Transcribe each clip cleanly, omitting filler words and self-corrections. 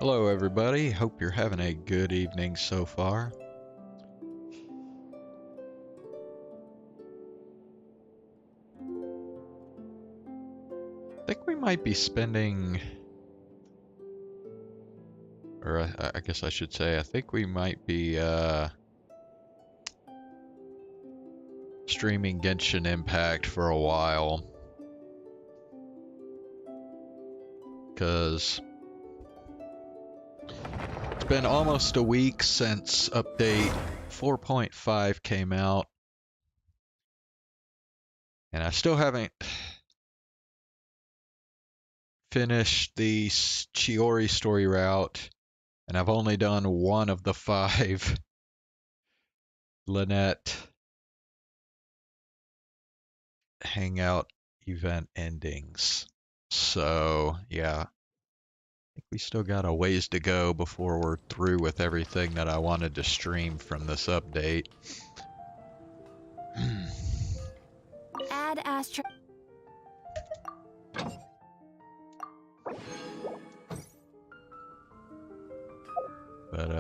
Hello everybody, hope you're having a good evening so far. I think we might be spending, or I guess I should say, I think we might be streaming Genshin Impact for a while. Because it's been almost a week since update 4.5 came out. And I still haven't finished the Chiori story route. And I've only done one of the 5 Lynette hangout event endings. So, yeah. I think we still got a ways to go before we're through with everything that I wanted to stream from this update. Add Astro. But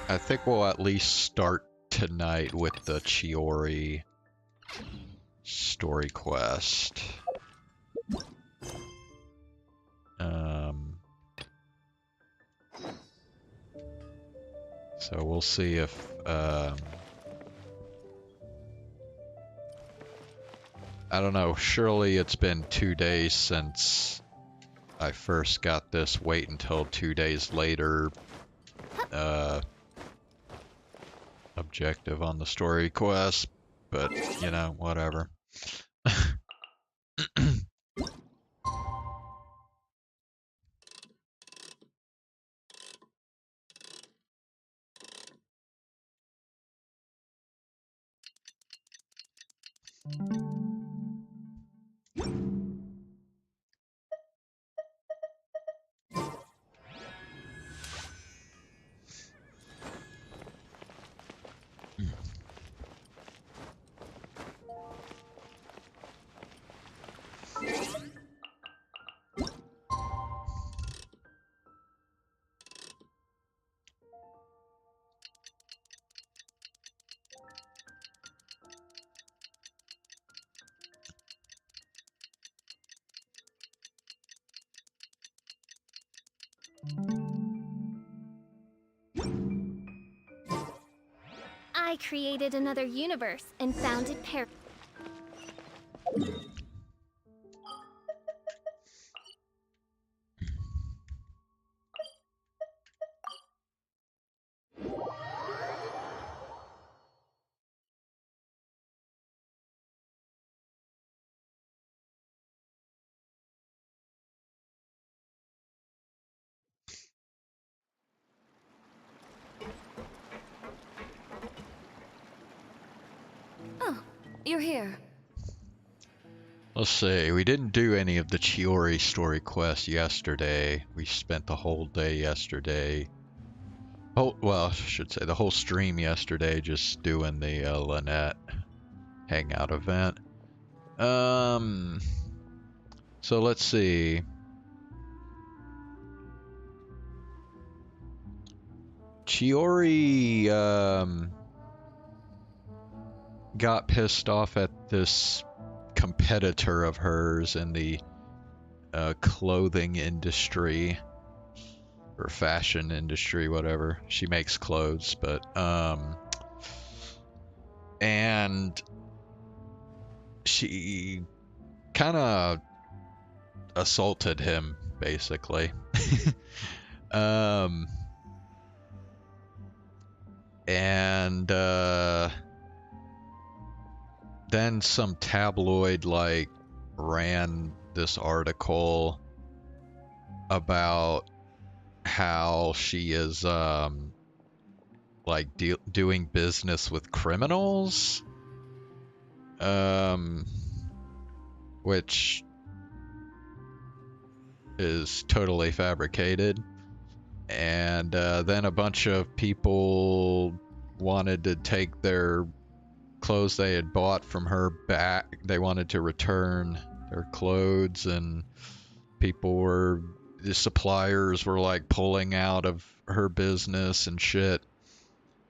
I think we'll at least start tonight with the Chiori story quest. So we'll see if I don't know, surely it's been 2 days since I first got this. Wait until 2 days later objective on the story quest, but you know, whatever. I created another universe and founded Paris. Oh, you're here. Let's see, we didn't do any of the Chiori story quest yesterday. We spent the whole day yesterday. Oh, well, I should say the whole stream yesterday just doing the Lynette hangout event. So let's see. Chiori got pissed off at this competitor of hers in the clothing industry or fashion industry, whatever. She makes clothes, but and she kind of assaulted him, basically. And then some tabloid like ran this article about how she is like doing business with criminals, which is totally fabricated. And then a bunch of people wanted to take their clothes they had bought from her back. They wanted to return their clothes, and people were the suppliers were like pulling out of her business and shit.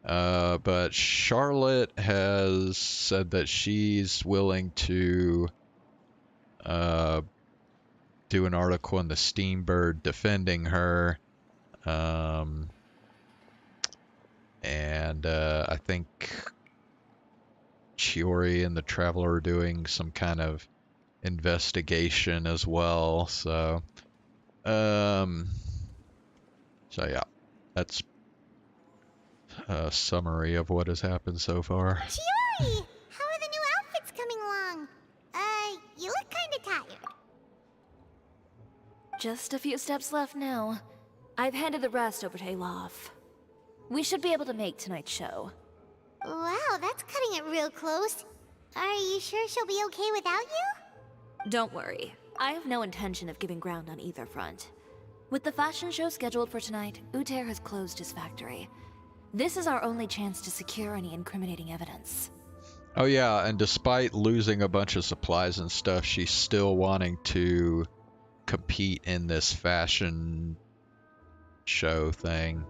But Charlotte has said that she's willing to do an article in the Steambird defending her. And I think Chiori and the Traveler are doing some kind of investigation as well. So yeah, that's a summary of what has happened so far. Chiori! How are the new outfits coming along? You look kinda tired. Just a few steps left now. I've handed the rest over to Alov. We should be able to make tonight's show. Wow, that's cutting it real close. Are you sure she'll be okay without you? Don't worry. I have no intention of giving ground on either front. With the fashion show scheduled for tonight, Uter has closed his factory. This is our only chance to secure any incriminating evidence. Oh yeah, and despite losing a bunch of supplies and stuff, she's still wanting to compete in this fashion show thing.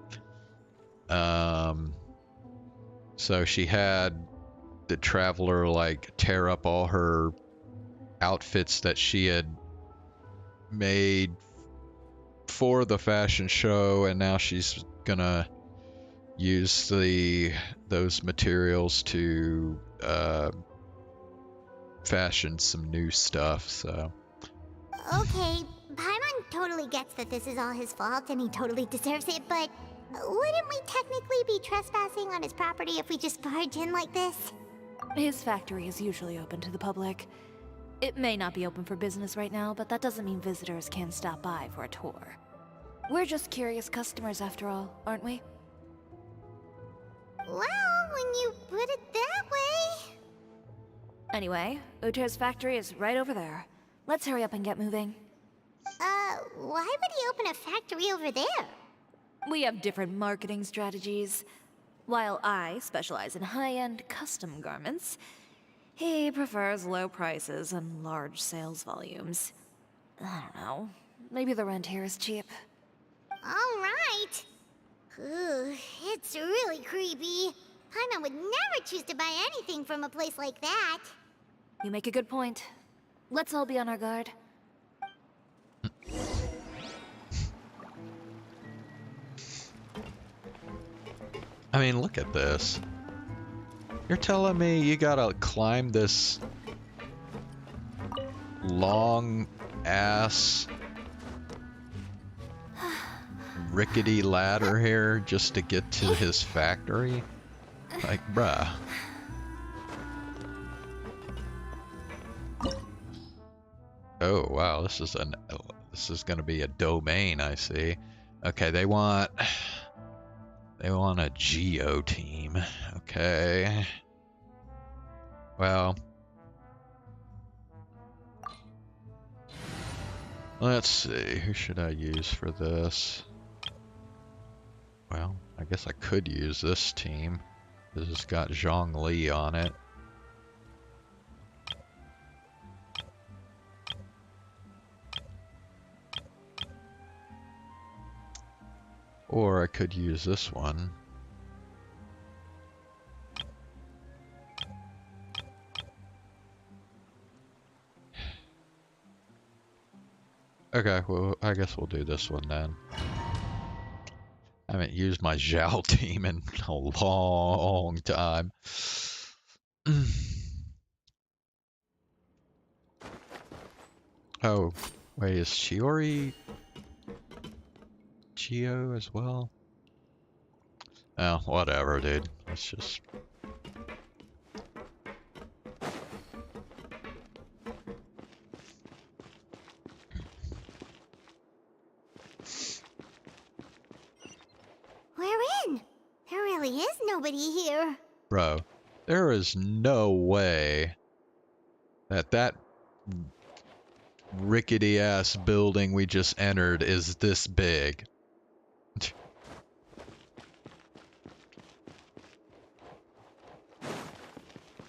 So she had the Traveler like tear up all her outfits that she had made for the fashion show, and now she's gonna use those materials to fashion some new stuff. So Okay, Paimon totally gets that this is all his fault and he totally deserves it, but wouldn't we technically be trespassing on his property if we just barge in like this? His factory is usually open to the public. It may not be open for business right now, but that doesn't mean visitors can't stop by for a tour. We're just curious customers after all, aren't we? Well, when you put it that way... Anyway, Uter's factory is right over there. Let's hurry up and get moving. Why would he open a factory over there? We have different marketing strategies. While I specialize in high-end custom garments, he prefers low prices and large sales volumes. I don't know. Maybe the rent here is cheap. Alright. Ooh, it's really creepy. Paimon would never choose to buy anything from a place like that. You make a good point. Let's all be on our guard. I mean, look at this. You're telling me you gotta climb this long ass rickety ladder here just to get to his factory? Like, bruh. Oh wow, this is gonna be a domain, I see. Okay, they want a geo team. Okay. Well, let's see. Who should I use for this? Well, I guess I could use this team. This has got Zhongli on it. Or I could use this one. Okay, well, I guess we'll do this one then. I haven't used my Zhao team in a long time. Oh, wait, is Chiori Geo as well? Oh, whatever, dude. Let's just... We're in. There really is nobody here. Bro, there is no way that rickety ass building we just entered is this big.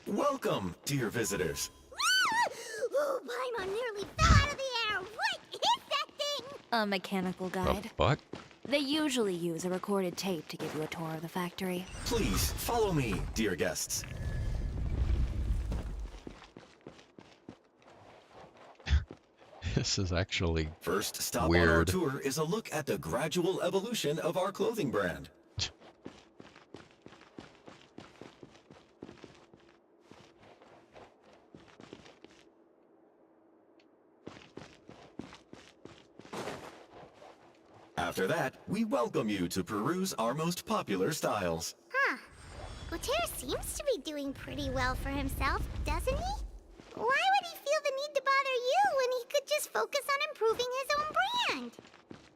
Welcome, dear visitors. Oh, Paimon nearly fell out of the air. What is that thing? A mechanical The guide. fuck? They usually use a recorded tape to give you a tour of the factory. Please follow me, dear guests. This is actually First stop weird. on our tour is a look at the gradual evolution of our clothing brand. After that, we welcome you to peruse our most popular styles. Huh. Uter seems to be doing pretty well for himself, doesn't he? Why would he feel the need to bother you when he could just focus on improving his own brand?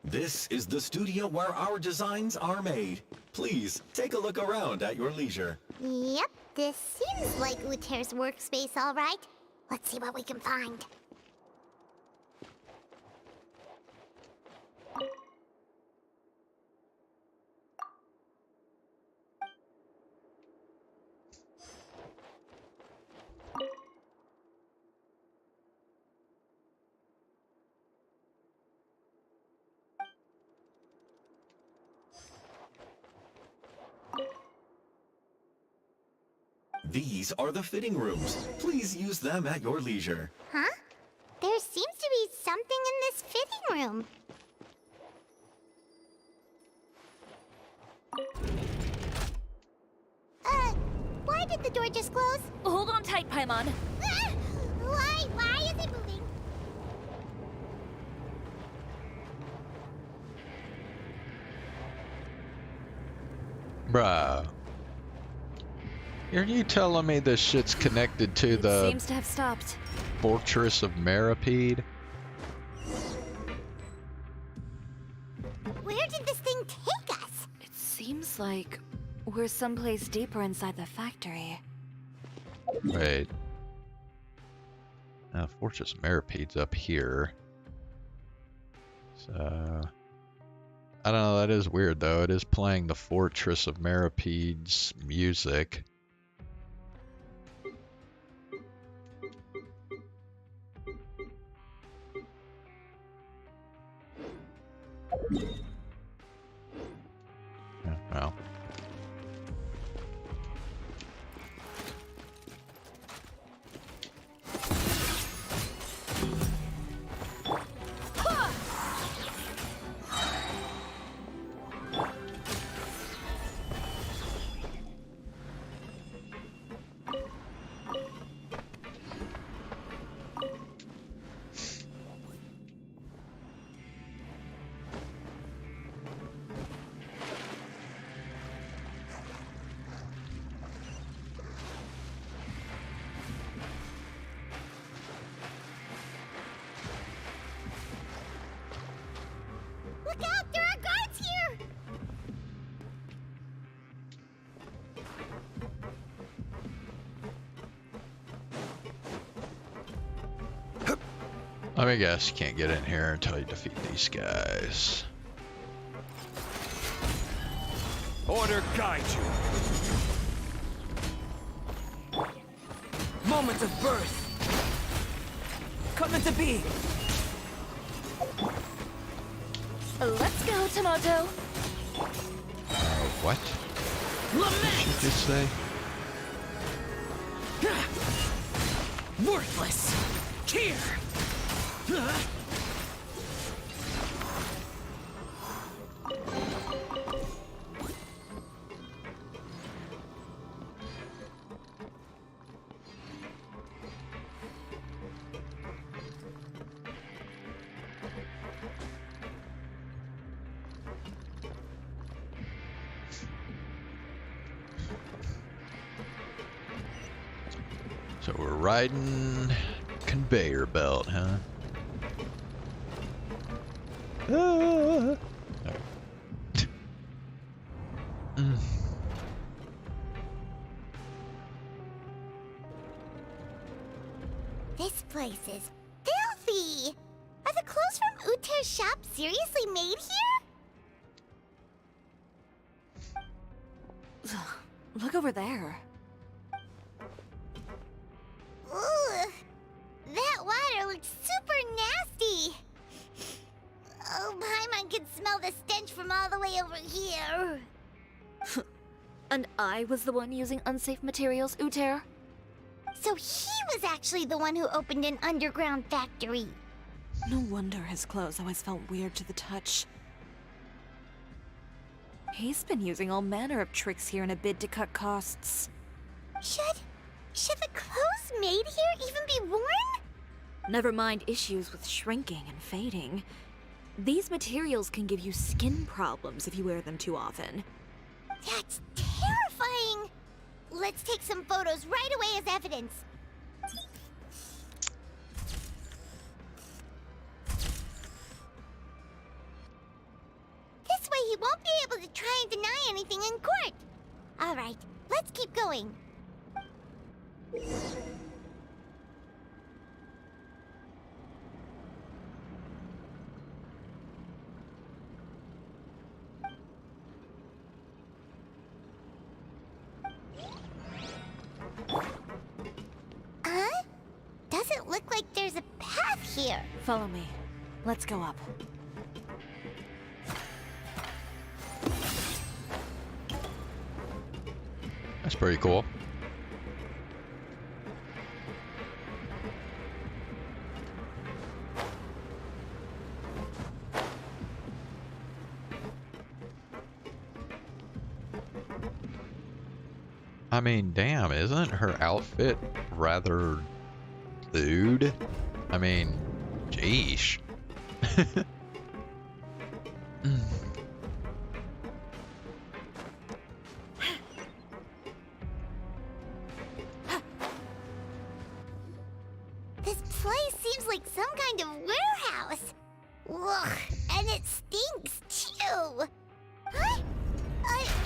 This is the studio where our designs are made. Please, take a look around at your leisure. Yep, this seems like Uter's workspace, all right. Let's see what we can find. These are the fitting rooms. Please use them at your leisure. Huh? There seems to be something in this fitting room. Why did the door just close? Hold on tight, Paimon. Ah! Why is it moving? Bruh. Are you telling me this shit's connected to It the seems to have stopped. Fortress of Maripede? Where did this thing take us? It seems like we're someplace deeper inside the factory. Wait. Fortress of Maripede's up here. So... I don't know, that is weird though. It is playing the Fortress of Maripede's music. Yeah, well. Look out! There are guards here! Let me guess, you can't get in here until you defeat these guys. Order guide you. Moment of birth. Come into being. Let's go, Tomoto. What? Did she just say? Worthless. Here. So we're riding conveyor belt, huh? Ah. Mm. This place is filthy! Are the clothes from Uter's shop seriously made here? Look over there. Ooh, that water looks super nasty. Oh can smell the stench from all the way over here. And I was the one using unsafe materials, Uter? So he was actually the one who opened an underground factory. No wonder his clothes always felt weird to the touch. He's been using all manner of tricks here in a bid to cut costs. Should the clothes made here even be worn? Never mind issues with shrinking and fading. These materials can give you skin problems if you wear them too often. That's terrifying! Let's take some photos right away as evidence. This way he won't be able to try and deny anything in court. Alright, let's keep going. Doesn't look like there's a path here. Follow me. Let's go up. That's pretty cool. I mean, damn, isn't her outfit rather lewd? I mean, jeesh. This place seems like some kind of warehouse. Ugh, and it stinks too. Huh?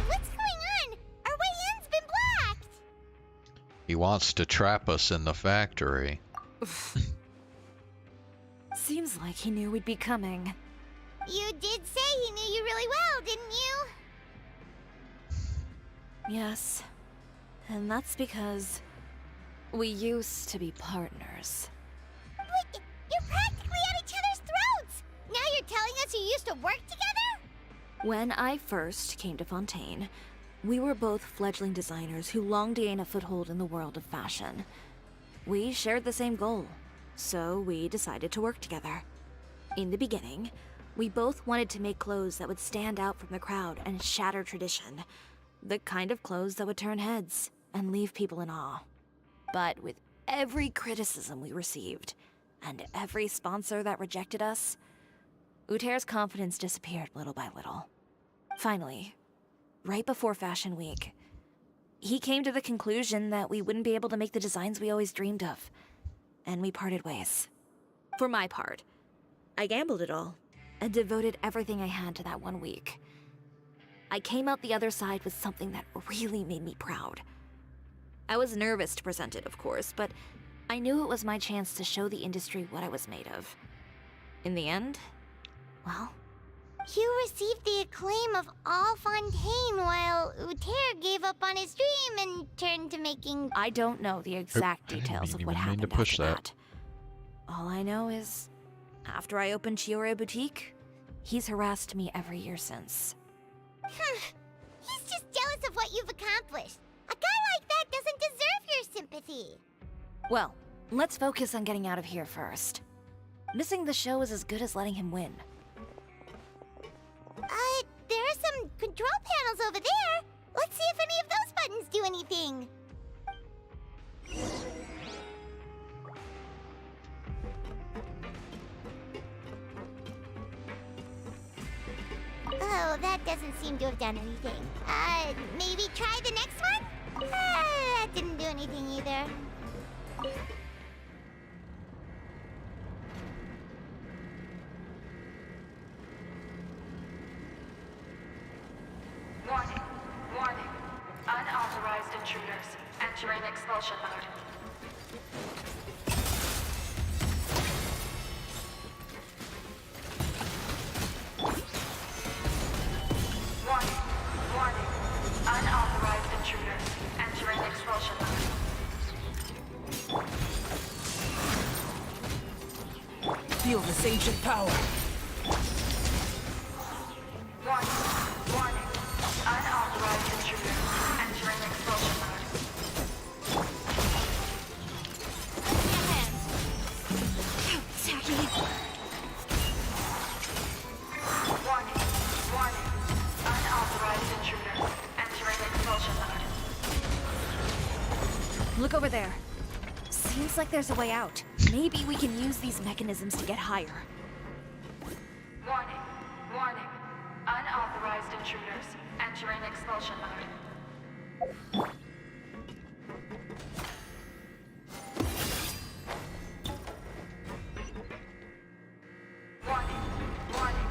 What's going on? Our way in's been blocked. He wants to trap us in the factory. Seems like he knew we'd be coming. You did say he knew you really well, didn't you? Yes. And that's because we used to be partners. But you're practically at each other's throats. Now you're telling us you used to work together? When I first came to Fontaine, we were both fledgling designers who longed to gain a foothold in the world of fashion. We shared the same goal, so we decided to work together. In the beginning, we both wanted to make clothes that would stand out from the crowd and shatter tradition. The kind of clothes that would turn heads and leave people in awe. But with every criticism we received, and every sponsor that rejected us, Uter's confidence disappeared little by little. Finally, right before Fashion Week, he came to the conclusion that we wouldn't be able to make the designs we always dreamed of, and we parted ways. For my part, I gambled it all, and devoted everything I had to that 1 week. I came out the other side with something that really made me proud. I was nervous to present it, of course, but I knew it was my chance to show the industry what I was made of. In the end, well, You received the acclaim of all Fontaine while Uter gave up on his dream and turned to making... I don't know the exact I didn't details of even what mean to happened push after that. All I know is, after I opened Chiori Boutique, he's harassed me every year since. He's just jealous of what you've accomplished. A guy like that doesn't deserve your sympathy. Well, let's focus on getting out of here first. Missing the show is as good as letting him win. There are some control panels over there. Let's see if any of those buttons do anything. Oh, that doesn't seem to have done anything. Maybe try the next one? That didn't do anything either. Warning. Warning. Unauthorized intruders entering expulsion mode. Warning. Warning. Unauthorized intruders entering expulsion mode. Feel this ancient power. Look over there. Seems like there's a way out. Maybe we can use these mechanisms to get higher. Warning. Warning. Unauthorized intruders entering expulsion mode. Warning. Warning.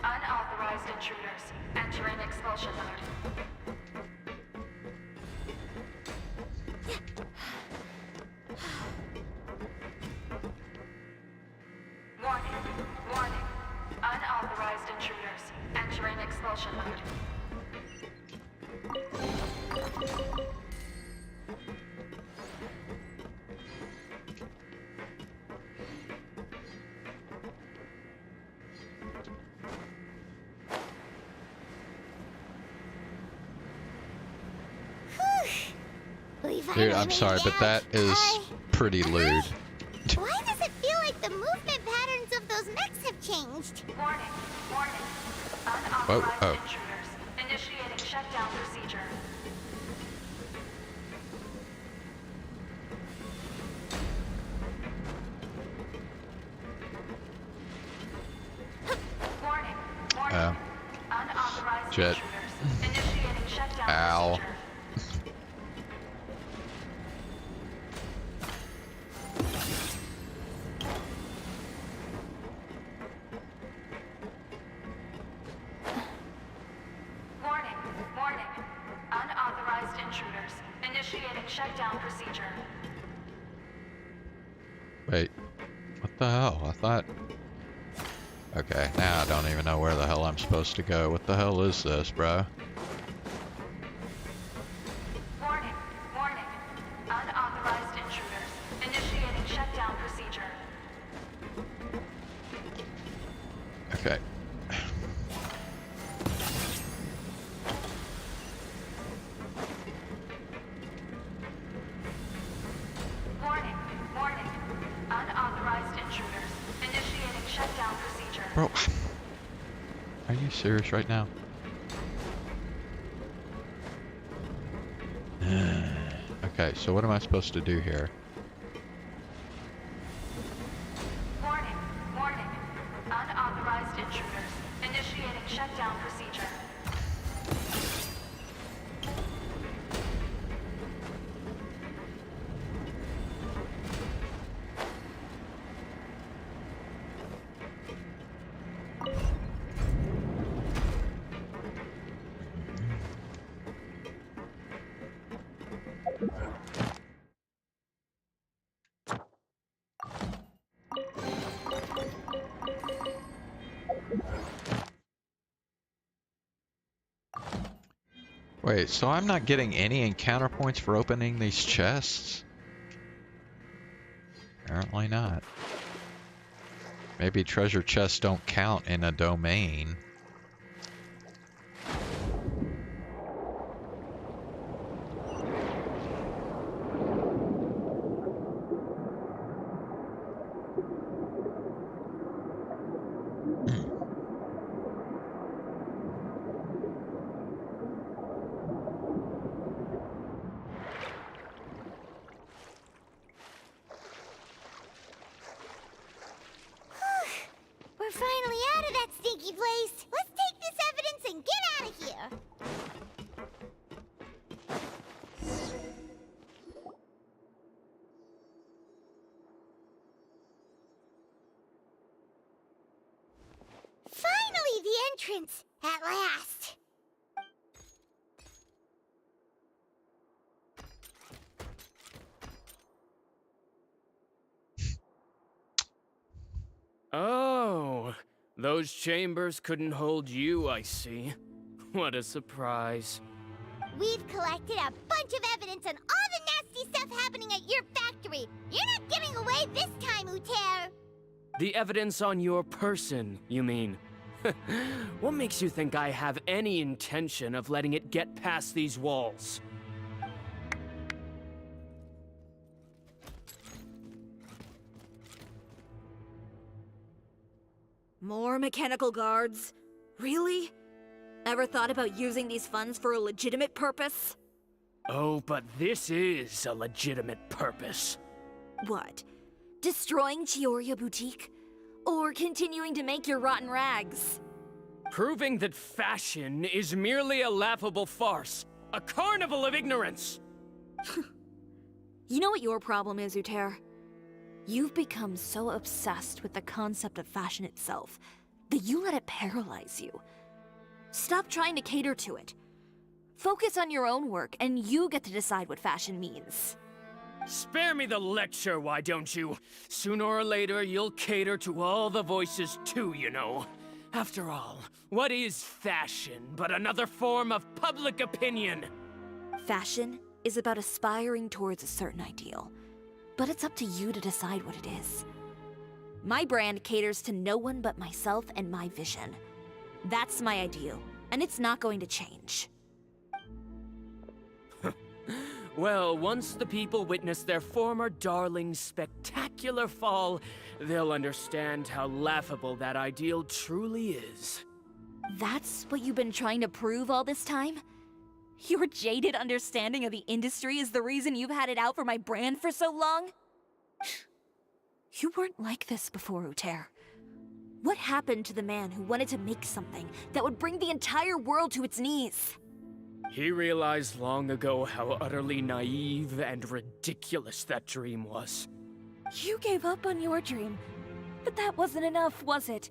Unauthorized intruders entering expulsion mode. Warning. Warning. Unauthorized intruders entering expulsion mode. Dude, I'm sorry, but that is pretty lewd. Why does it feel like the movement patterns of those mechs have changed? Warning. Warning. Whoa, Unauthorized oh. intruders initiating shutdown procedure. Warning. Warning. Unauthorized Shit. intruders initiating shutdown Ow. procedure. Warning. Warning. Unauthorized intruders initiating shutdown procedure. Wait, what the hell? I thought... Okay, now I don't even know where the hell I'm supposed to go. What the hell is this, bro? Warning. Warning. Unauthorized intruders initiating shutdown procedure. Okay. Warning. Warning. Unauthorized intruders initiating shutdown procedure. Bro, are you serious right now? Okay, so what am I supposed to do here? Warning. Warning. Unauthorized intruders initiating shutdown procedure. Wait, so I'm not getting any encounter points for opening these chests? Apparently not. Maybe treasure chests don't count in a domain. We're finally out of that stinky place. Let's take this evidence and get out of here. Finally, the entrance. At last. Oh, those chambers couldn't hold you, I see. What a surprise. We've collected a bunch of evidence on all the nasty stuff happening at your factory. You're not getting away this time, Uter. The evidence on your person, you mean? What makes you think I have any intention of letting it get past these walls? More mechanical guards? Really? Ever thought about using these funds for a legitimate purpose? Oh, but this is a legitimate purpose. What? Destroying Chiori Boutique? Or continuing to make your rotten rags? Proving that fashion is merely a laughable farce. A carnival of ignorance! You know what your problem is, Uter? You've become so obsessed with the concept of fashion itself that you let it paralyze you. Stop trying to cater to it. Focus on your own work, and you get to decide what fashion means. Spare me the lecture, why don't you? Sooner or later, you'll cater to all the voices too, you know. After all, what is fashion but another form of public opinion? Fashion is about aspiring towards a certain ideal, but it's up to you to decide what it is. My brand caters to no one but myself and my vision. That's my ideal, and it's not going to change. Well, once the people witness their former darling's spectacular fall, they'll understand how laughable that ideal truly is. That's what you've been trying to prove all this time? Your jaded understanding of the industry is the reason you've had it out for my brand for so long? You weren't like this before, Uter. What happened to the man who wanted to make something that would bring the entire world to its knees? He realized long ago how utterly naive and ridiculous that dream was. You gave up on your dream, but that wasn't enough, was it?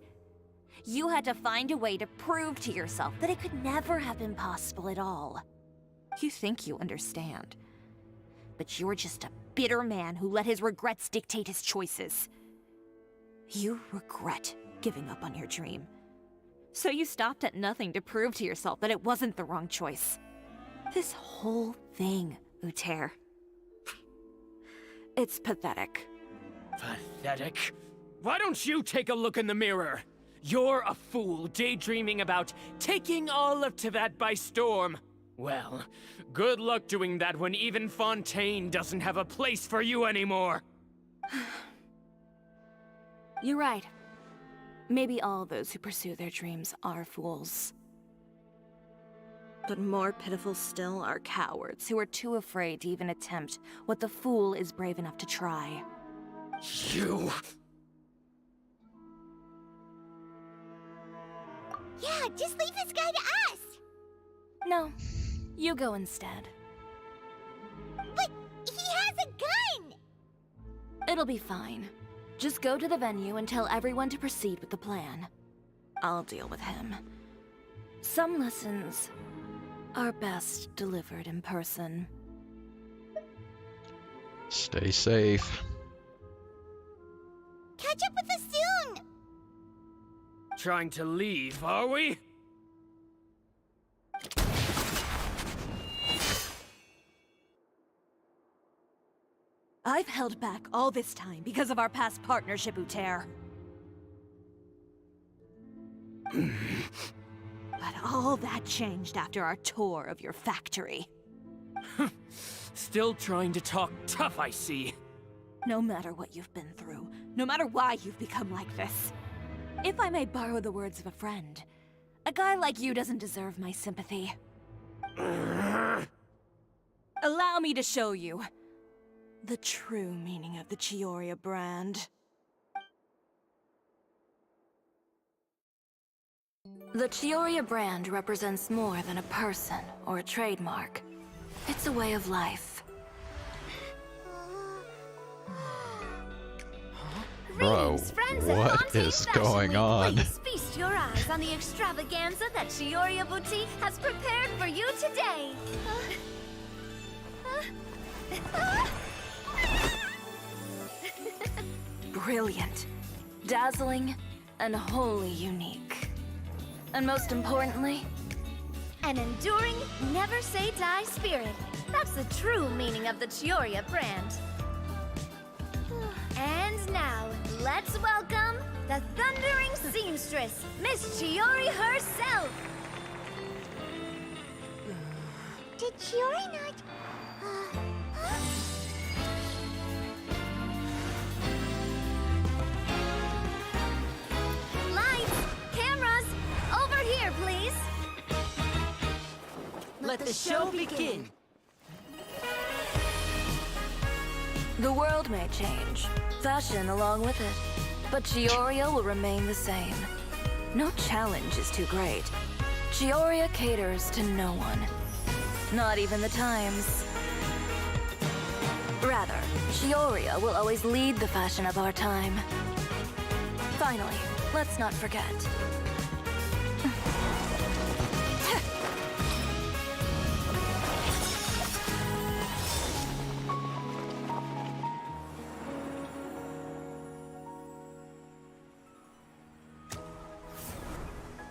You had to find a way to prove to yourself that it could never have been possible at all. You think you understand, but you're just a bitter man who let his regrets dictate his choices. You regret giving up on your dream. So you stopped at nothing to prove to yourself that it wasn't the wrong choice. This whole thing, Uter. It's pathetic. Pathetic? Why don't you take a look in the mirror? You're a fool daydreaming about taking all of Teyvat by storm. Well, good luck doing that when even Fontaine doesn't have a place for you anymore. You're right. Maybe all those who pursue their dreams are fools. But more pitiful still are cowards who are too afraid to even attempt what the fool is brave enough to try. You... Yeah, just leave this guy to us! No, you go instead. But he has a gun! It'll be fine. Just go to the venue and tell everyone to proceed with the plan. I'll deal with him. Some lessons are best delivered in person. Stay safe. Catch up with us soon! Trying to leave, are we? I've held back all this time because of our past partnership, Uter. But all that changed after our tour of your factory. Still trying to talk tough, I see. No matter what you've been through, no matter why you've become like this. If I may borrow the words of a friend, a guy like you doesn't deserve my sympathy. Allow me to show you the true meaning of the Chiori brand. The Chiori brand represents more than a person or a trademark. It's a way of life. Bro, Greetings, friends of what Fontaine is Fashion going Week. on? Please feast your eyes on the extravaganza that Chiori Boutique has prepared for you today. Brilliant, dazzling, and wholly unique. And most importantly, An enduring, never-say-die spirit. That's the true meaning of the Chiori brand. And now, let's welcome the thundering seamstress, Miss Chiori herself. Did Chiori not... Lights, cameras, over here, please. Let the show begin. The world may change, fashion along with it, but Chioria will remain the same. No challenge is too great. Chioria caters to no one. Not even the times. Rather, Chioria will always lead the fashion of our time. Finally, let's not forget.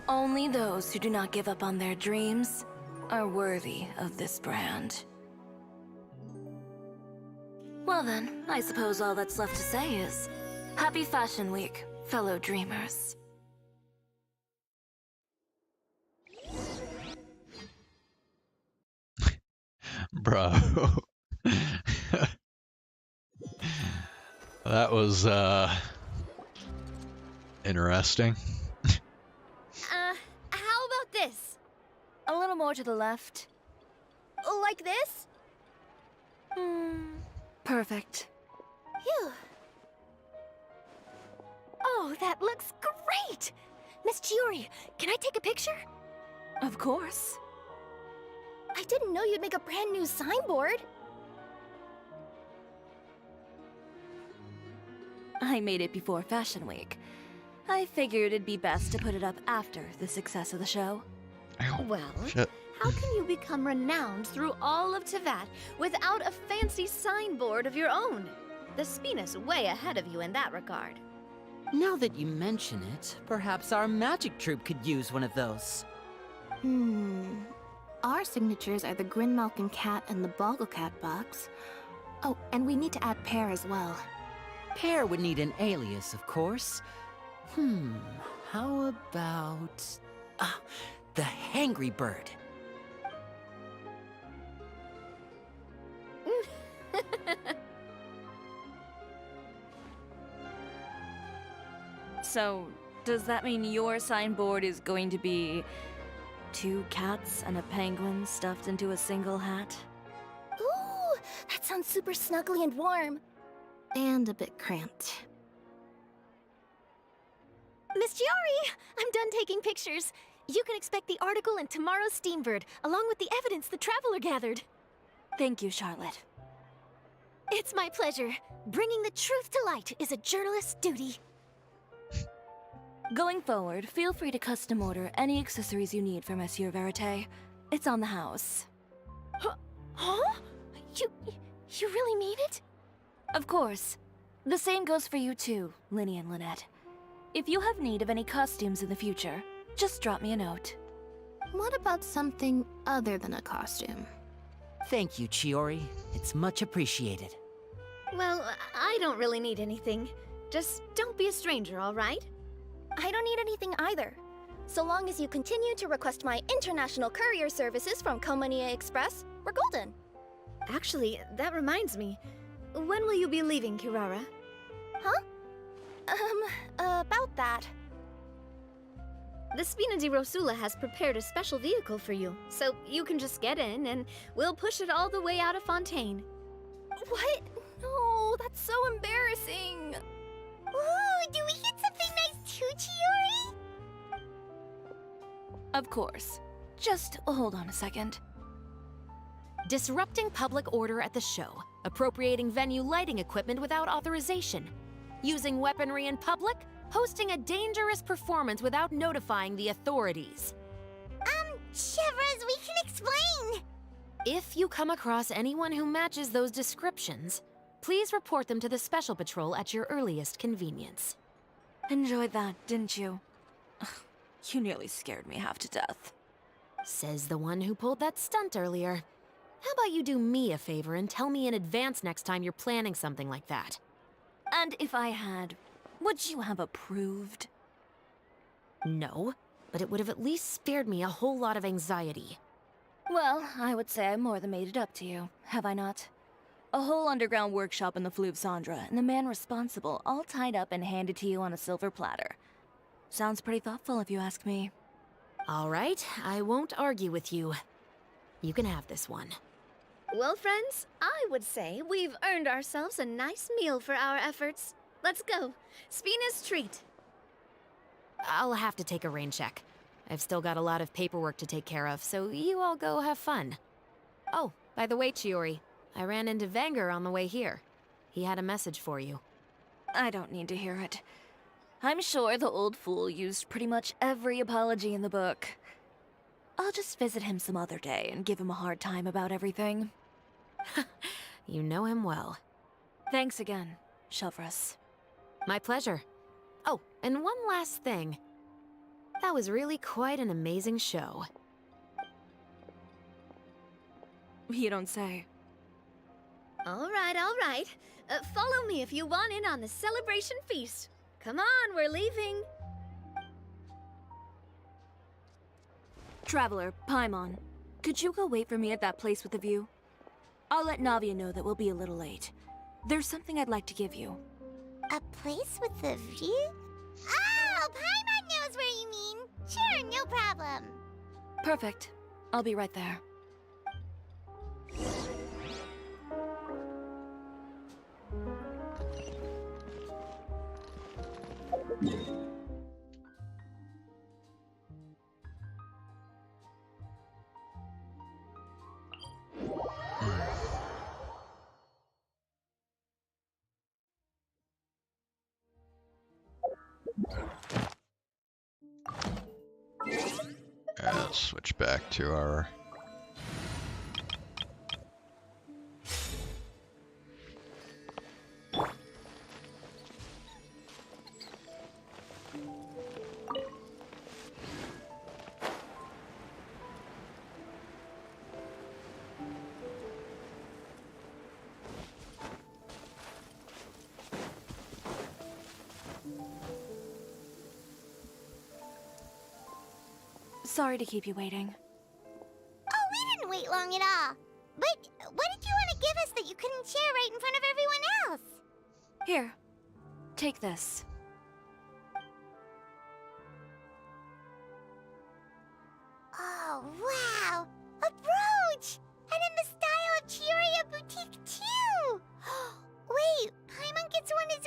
Only those who do not give up on their dreams are worthy of this brand. Well then, I suppose all that's left to say is, Happy Fashion Week, fellow dreamers. Bro. That was, interesting. How about this? A little more to the left. Like this? Perfect. Phew. Oh, that looks great! Miss Chiori, can I take a picture? Of course. I didn't know you'd make a brand new signboard. I made it before Fashion Week. I figured it'd be best to put it up after the success of the show. Ow, Well, shit. how can you become renowned through all of Teyvat without a fancy signboard of your own? The Spina's way ahead of you in that regard. Now that you mention it, perhaps our magic troupe could use one of those. Our signatures are the Grinmalkin cat and the Bogglecat box. Oh, and we need to add Pear as well. Pear would need an alias, of course. How about... the Hangry Bird. So, does that mean your signboard is going to be 2 cats and a penguin stuffed into a single hat? Ooh, that sounds super snuggly and warm. And a bit cramped. Miss Chiori, I'm done taking pictures. You can expect the article in tomorrow's Steambird, along with the evidence the Traveler gathered. Thank you, Charlotte. It's my pleasure. Bringing the truth to light is a journalist's duty. Going forward, feel free to custom order any accessories you need for Monsieur Verite. It's on the house. Huh? You really mean it? Of course. The same goes for you too, Linny and Lynette. If you have need of any costumes in the future, just drop me a note. What about something other than a costume? Thank you, Chiori. It's much appreciated. Well, I don't really need anything. Just don't be a stranger, all right? I don't need anything either. So long as you continue to request my international courier services from Komania Express, we're golden. Actually, that reminds me. When will you be leaving, Kirara? Huh? About that. The Spina di Rosula has prepared a special vehicle for you, so you can just get in and we'll push it all the way out of Fontaine. What? No, that's so embarrassing. Ooh, do we get something nice too, Chiori? Of course. Just hold on a second. Disrupting public order at the show, appropriating venue lighting equipment without authorization, using weaponry in public, hosting a dangerous performance without notifying the authorities. Chevras, we can explain! If you come across anyone who matches those descriptions, please report them to the Special Patrol at your earliest convenience. Enjoyed that, didn't you? Ugh, you nearly scared me half to death. Says the one who pulled that stunt earlier. How about you do me a favor and tell me in advance next time you're planning something like that? And if I had, would you have approved? No, but it would have at least spared me a whole lot of anxiety. Well, I would say I more than made it up to you, have I not? A whole underground workshop in the Fleuve Cendra, and the man responsible all tied up and handed to you on a silver platter. Sounds pretty thoughtful if you ask me. All right, I won't argue with you. You can have this one. Well, friends, I would say we've earned ourselves a nice meal for our efforts. Let's go. Spina's treat. I'll have to take a rain check. I've still got a lot of paperwork to take care of, so you all go have fun. Oh, by the way, Chiori, I ran into Vanger on the way here. He had a message for you. I don't need to hear it. I'm sure the old fool used pretty much every apology in the book. I'll just visit him some other day and give him a hard time about everything. You know him well. Thanks again, Shelvrus. My pleasure. Oh, and one last thing. That was really quite an amazing show. You don't say. All right, all right. Follow me if you want in on the celebration feast. Come on, we're leaving. Traveler, Paimon, could you go wait for me at that place with the view? I'll let Navia know that we'll be a little late. There's something I'd like to give you. A place with a view? Oh, Paimon knows where you mean. Sure, no problem. Perfect. I'll be right there. Let's switch back to our... Sorry to keep you waiting. Oh, we didn't wait long at all. But what did you want to give us that you couldn't share right in front of everyone else? Here, take this. Oh, wow! A brooch! And in the style of Chiori Boutique, too! Wait, Paimon gets one as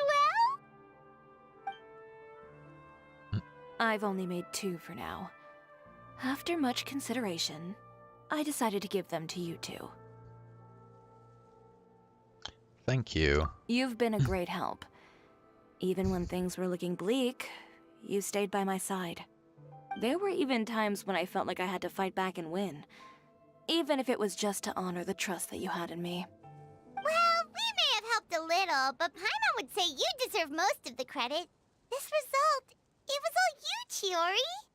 well? I've only made 2 for now. After much consideration, I decided to give them to you two. Thank you. You've been a great help. Even when things were looking bleak, you stayed by my side. There were even times when I felt like I had to fight back and win, even if it was just to honor the trust that you had in me. Well, we may have helped a little, but Paimon would say you deserve most of the credit. This result, it was all you, Chiori.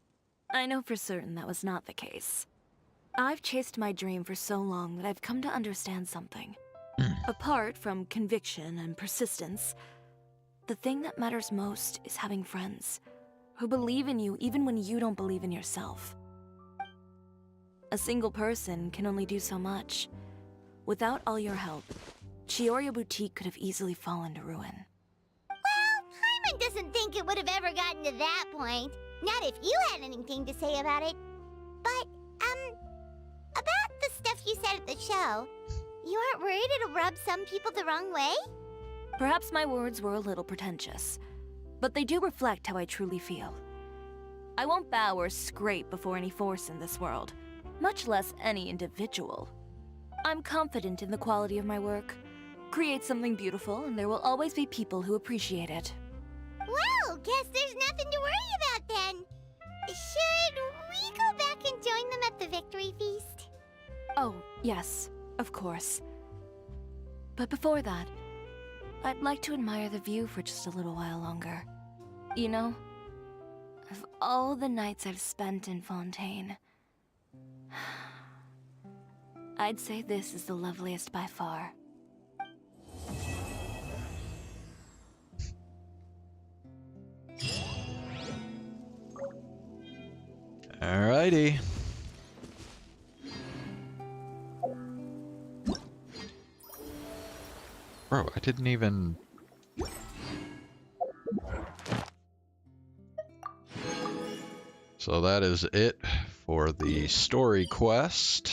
I know for certain that was not the case. I've chased my dream for so long that I've come to understand something. Apart from conviction and persistence, the thing that matters most is having friends who believe in you even when you don't believe in yourself. A single person can only do so much. Without all your help, Chiori Boutique could have easily fallen to ruin. Well, Paimon doesn't think it would have ever gotten to that point. Not if you had anything to say about it. But, about the stuff you said at the show, you aren't worried it'll rub some people the wrong way? Perhaps my words were a little pretentious, but they do reflect how I truly feel. I won't bow or scrape before any force in this world, much less any individual. I'm confident in the quality of my work. Create something beautiful, and there will always be people who appreciate it. Well, guess there's nothing to worry about then. Should we go back and join them at the victory feast? Oh, yes, of course. But before that, I'd like to admire the view for just a little while longer. You know, of all the nights I've spent in Fontaine, I'd say this is the loveliest by far. Alrighty. Bro, I didn't even... So that is it for the story quest.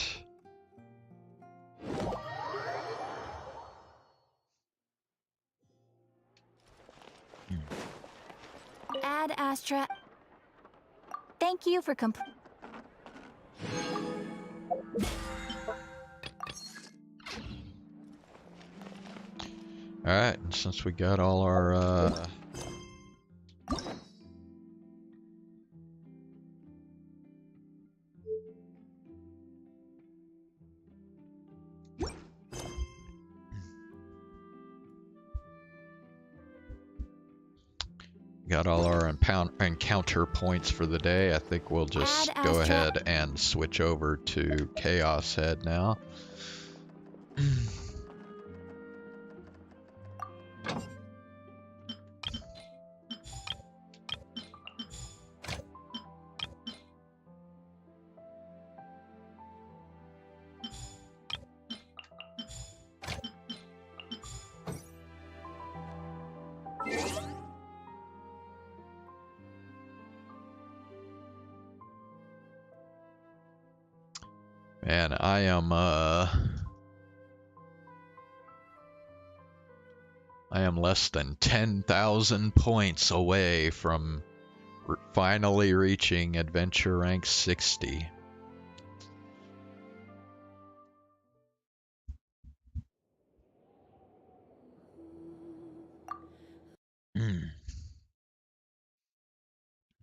Ad Astra. Thank you for Alright, and since we got all our, encounter points for the day, I think we'll just go ahead and switch over to Chaos Head now. Man, I am less than 10,000 points away from finally reaching adventure rank 60.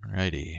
Alrighty.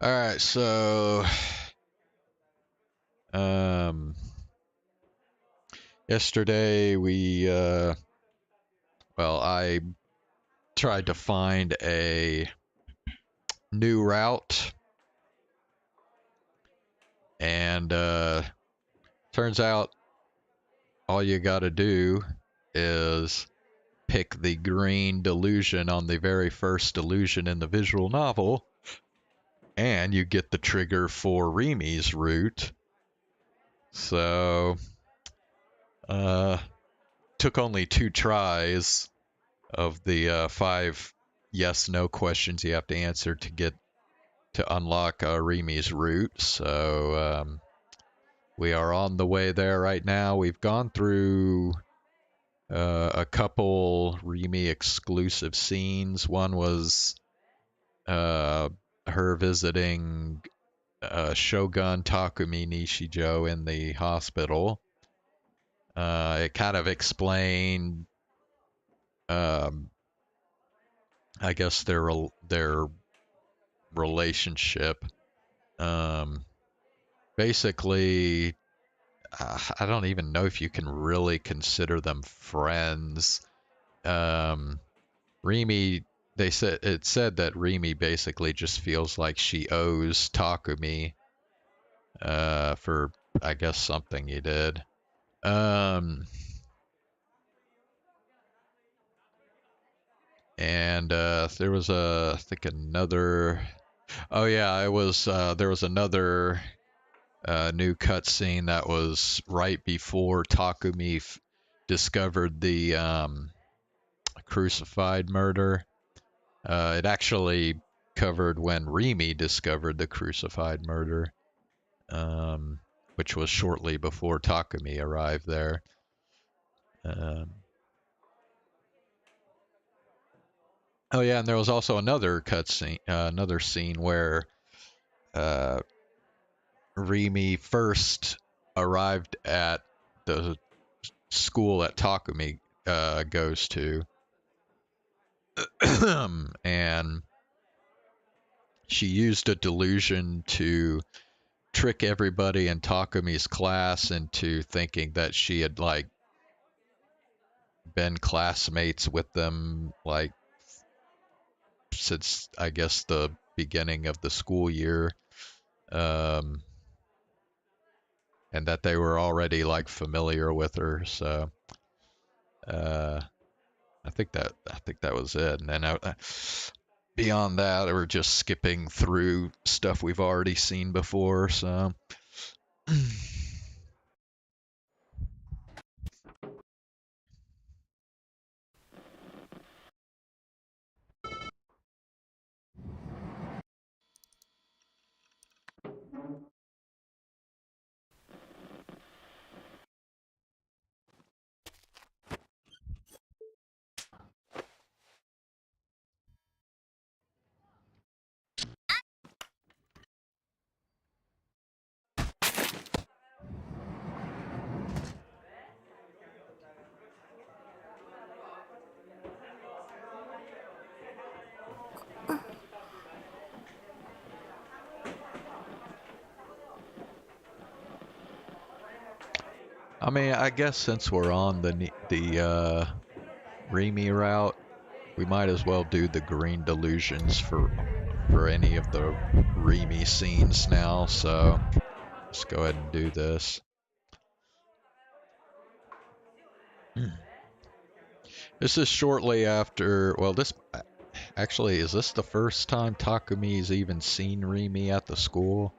Alright, so yesterday we I tried to find a new route, and turns out all you gotta do is pick the green delusion on the very first delusion in the visual novel, and you get the trigger for Rimi's route. So, took only 2 tries of the 5 yes/no questions you have to answer to unlock Rimi's route. So, we are on the way there right now. We've gone through a couple Rimi exclusive scenes. One was her visiting Shogun Takumi Nishijo in the hospital. It kind of explained, I guess, their relationship. Basically, I don't even know if you can really consider them friends. Rimi, it said that Rimi basically just feels like she owes Takumi for, I guess, something he did. And there was I think another. Oh yeah, there was another new cutscene that was right before Takumi discovered the crucified murder. It actually covered when Rimi discovered the crucified murder, which was shortly before Takumi arrived there. Oh yeah, and there was also another cutscene, another scene where Rimi first arrived at the school that Takumi goes to, and she used a delusion to trick everybody in Takumi's class into thinking that she had like been classmates with them like since, I guess, the beginning of the school year, and that they were already like familiar with her. So I think that was it. And then beyond that, we're just skipping through stuff we've already seen before. So. I mean, I guess since we're on the Rimi route, we might as well do the green delusions for any of the Rimi scenes now. So let's go ahead and do this. This is shortly after. Well, this actually is this the first time Takumi's even seen Rimi at the school?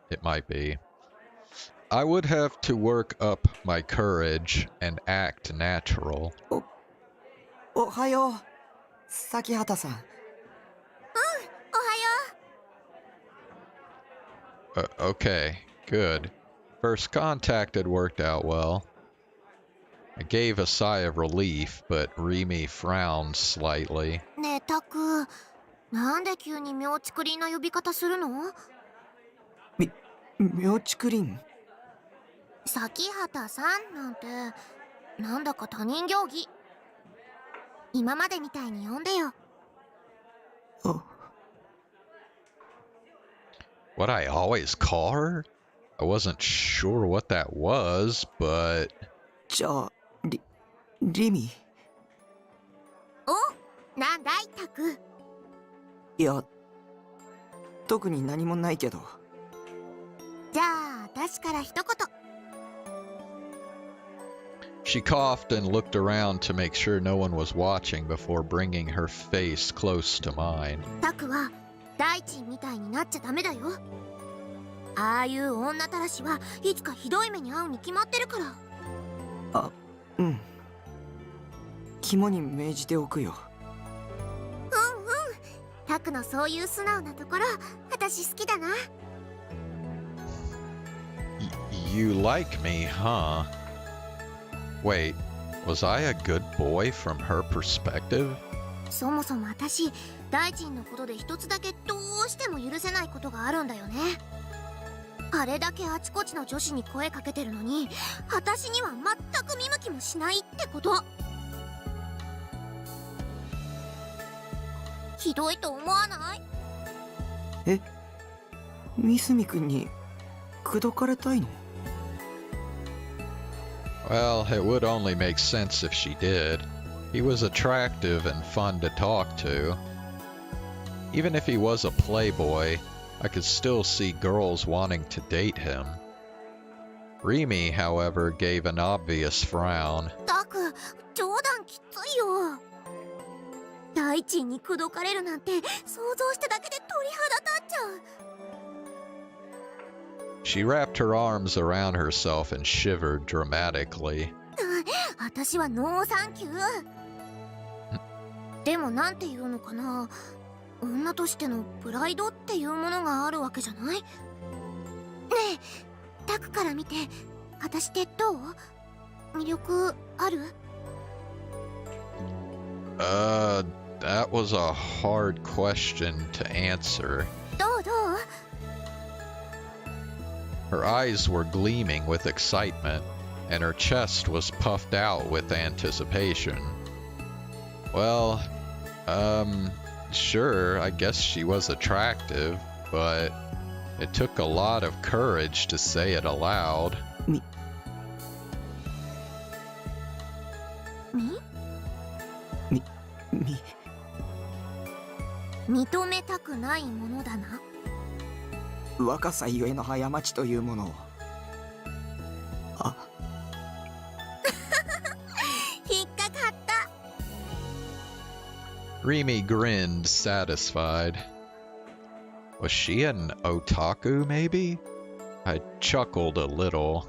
It might be. I would have to work up my courage and act natural. Ohayo, Sakihata-san. Ohayo. Okay, good. First contact had worked out well. I gave a sigh of relief, but Rimi frowned slightly. ねえ、タク、なんで急に妙竹林な呼び方するの？妙竹林？崎畑さんなんて、なんだか他人行儀。今までみたいに呼んでよ。What I always call her? I wasn't sure what that was, but... じゃあ、リミ。お、なんだい、タク。いや、特に何もないけど。じゃあ、私から一言。She coughed and looked around to make sure no one was watching before bringing her face close to mine. タクは大地みたいになっちゃダメだよ。ああいう女たらしはいつかひどい目に遭うに決まってるから。あ、うん。肝に銘じておくよ。うんうん。タクのそういう素直なところ、私好きだな。You like me, huh? Wait, was I a good boy from her perspective? そもそも私、大臣のことで一つだけどうしても許せないことがあるんだよね。あれだけあちこちの女子に声かけてるのに、私には全く見向きもしないってこと。ひどいと思わない？え、三角くんに口説かれたいの？Well, it would only make sense if she did. He was attractive and fun to talk to. Even if he was a playboy, I could still see girls wanting to date him. Rimi, however, gave an obvious frown. タク、冗談きついよ。大臣に口説かれるなんて想像しただけで鳥肌立っちゃう。She wrapped her arms around herself and shivered dramatically. 私はノーサンキュー。でもなんていうのかな、女としてのプライドっていうものがあるわけじゃない？ねえ、タクから見て私ってどう？魅力ある？ That was a hard question to answer. どう？ Her eyes were gleaming with excitement, and her chest was puffed out with anticipation. Well, sure, I guess she was attractive, but it took a lot of courage to say it aloud. Me? 認めたくないものだな。若さゆえの過ちというものを。あ。Rimi grinned, satisfied. Was she an otaku, maybe? I chuckled a little.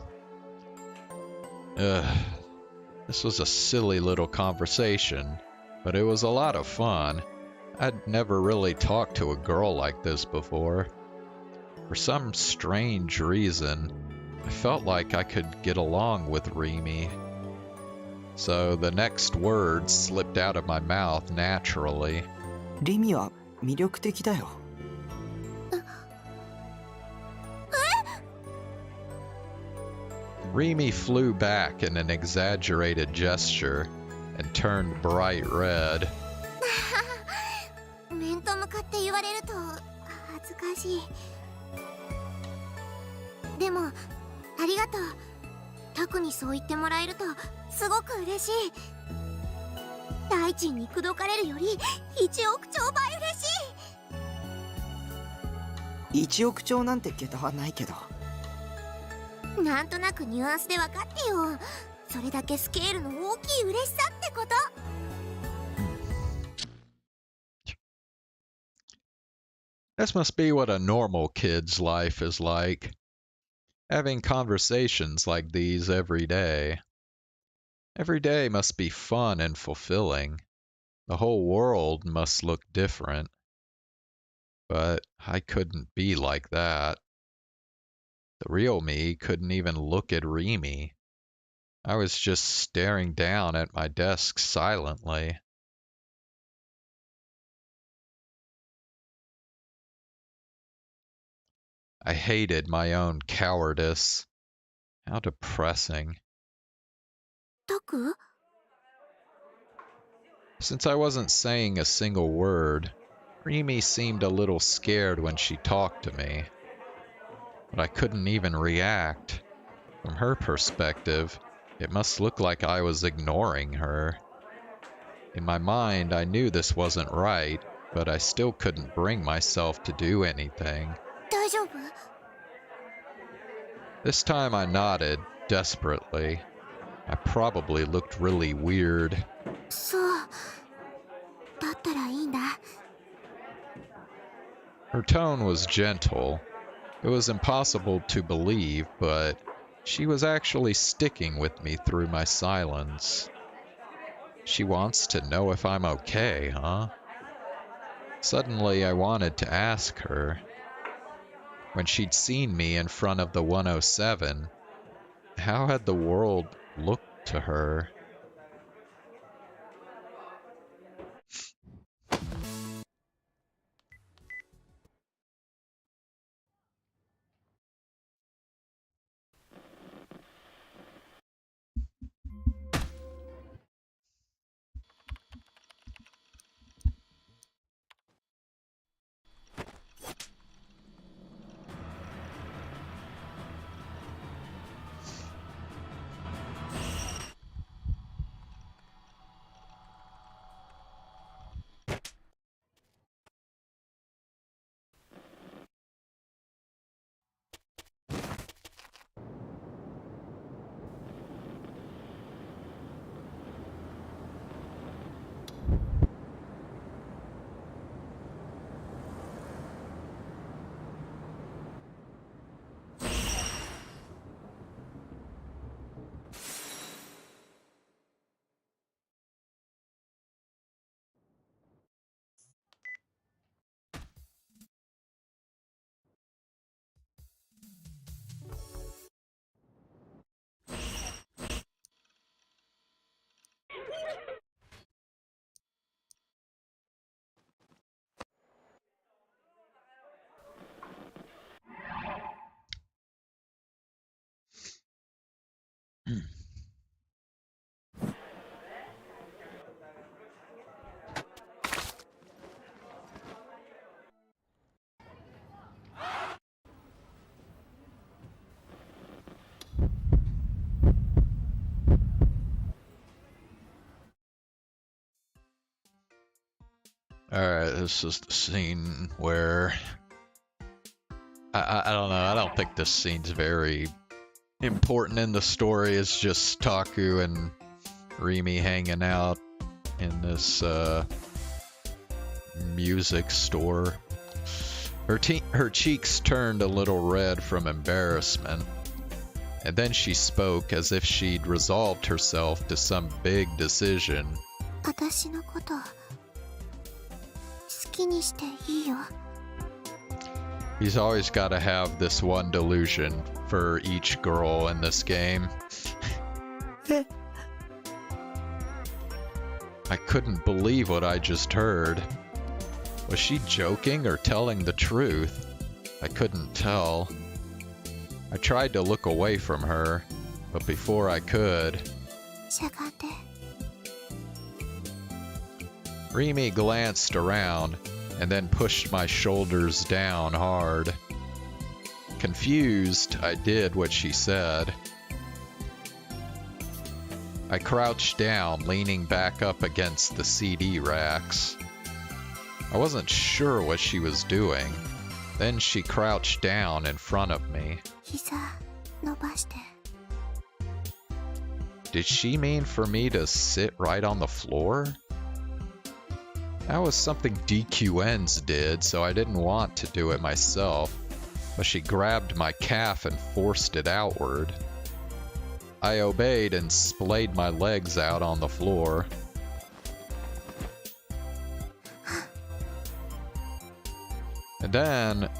This was a silly little conversation, but it was a lot of fun. I'd never really talked to a girl like this before. For some strange reason, I felt like I could get along with Rimi. So the next words slipped out of my mouth naturally. リミは魅力的だよ。Rimi flew back in an exaggerated gesture and turned bright red. 面と向かって言われると恥ずかしい。でもありがとう。タクにそう言ってもらえるとすごく嬉しい。大臣に口説かれるより1億兆倍嬉しい。1億兆なんて桁はないけど。なんとなくニュアンスで分かってよ。それだけスケールの大きい嬉しさってこと。This must be what a normal kid's life is like. Having conversations like these every day. Every day must be fun and fulfilling. The whole world must look different. But I couldn't be like that. The real me couldn't even look at Rimi. I was just staring down at my desk silently. I hated my own cowardice. How depressing. タク？ Since I wasn't saying a single word, Rimi seemed a little scared when she talked to me. But I couldn't even react. From her perspective, it must look like I was ignoring her. In my mind, I knew this wasn't right, but I still couldn't bring myself to do anything. 大丈夫？ This time I nodded, desperately. I probably looked really weird. そう。だったらいいんだ。 Her tone was gentle. It was impossible to believe, but she was actually sticking with me through my silence. She wants to know if I'm okay, huh? Suddenly I wanted to ask her. When she'd seen me in front of the 107, how had the world looked to her? Alright, this is the scene where... I don't know, I don't think this scene's very important in the story. It's just Taku and Rimi hanging out in this music store. Her cheeks turned a little red from embarrassment, and then she spoke as if she'd resolved herself to some big decision. 私のこと好きにしていいよ。 He's always got to have this one delusion for each girl in this game. I couldn't believe what I just heard. Was she joking or telling the truth? I couldn't tell. I tried to look away from her, but before I could... しゃがんで。 Rimi glanced around and then pushed my shoulders down hard. Confused, I did what she said. I crouched down, leaning back up against the CD racks. I wasn't sure what she was doing. Then she crouched down in front of me. 膝伸ばして。 Did she mean for me to sit right on the floor? That was something DQNs did, so I didn't want to do it myself, but she grabbed my calf and forced it outward. I obeyed and splayed my legs out on the floor. And then,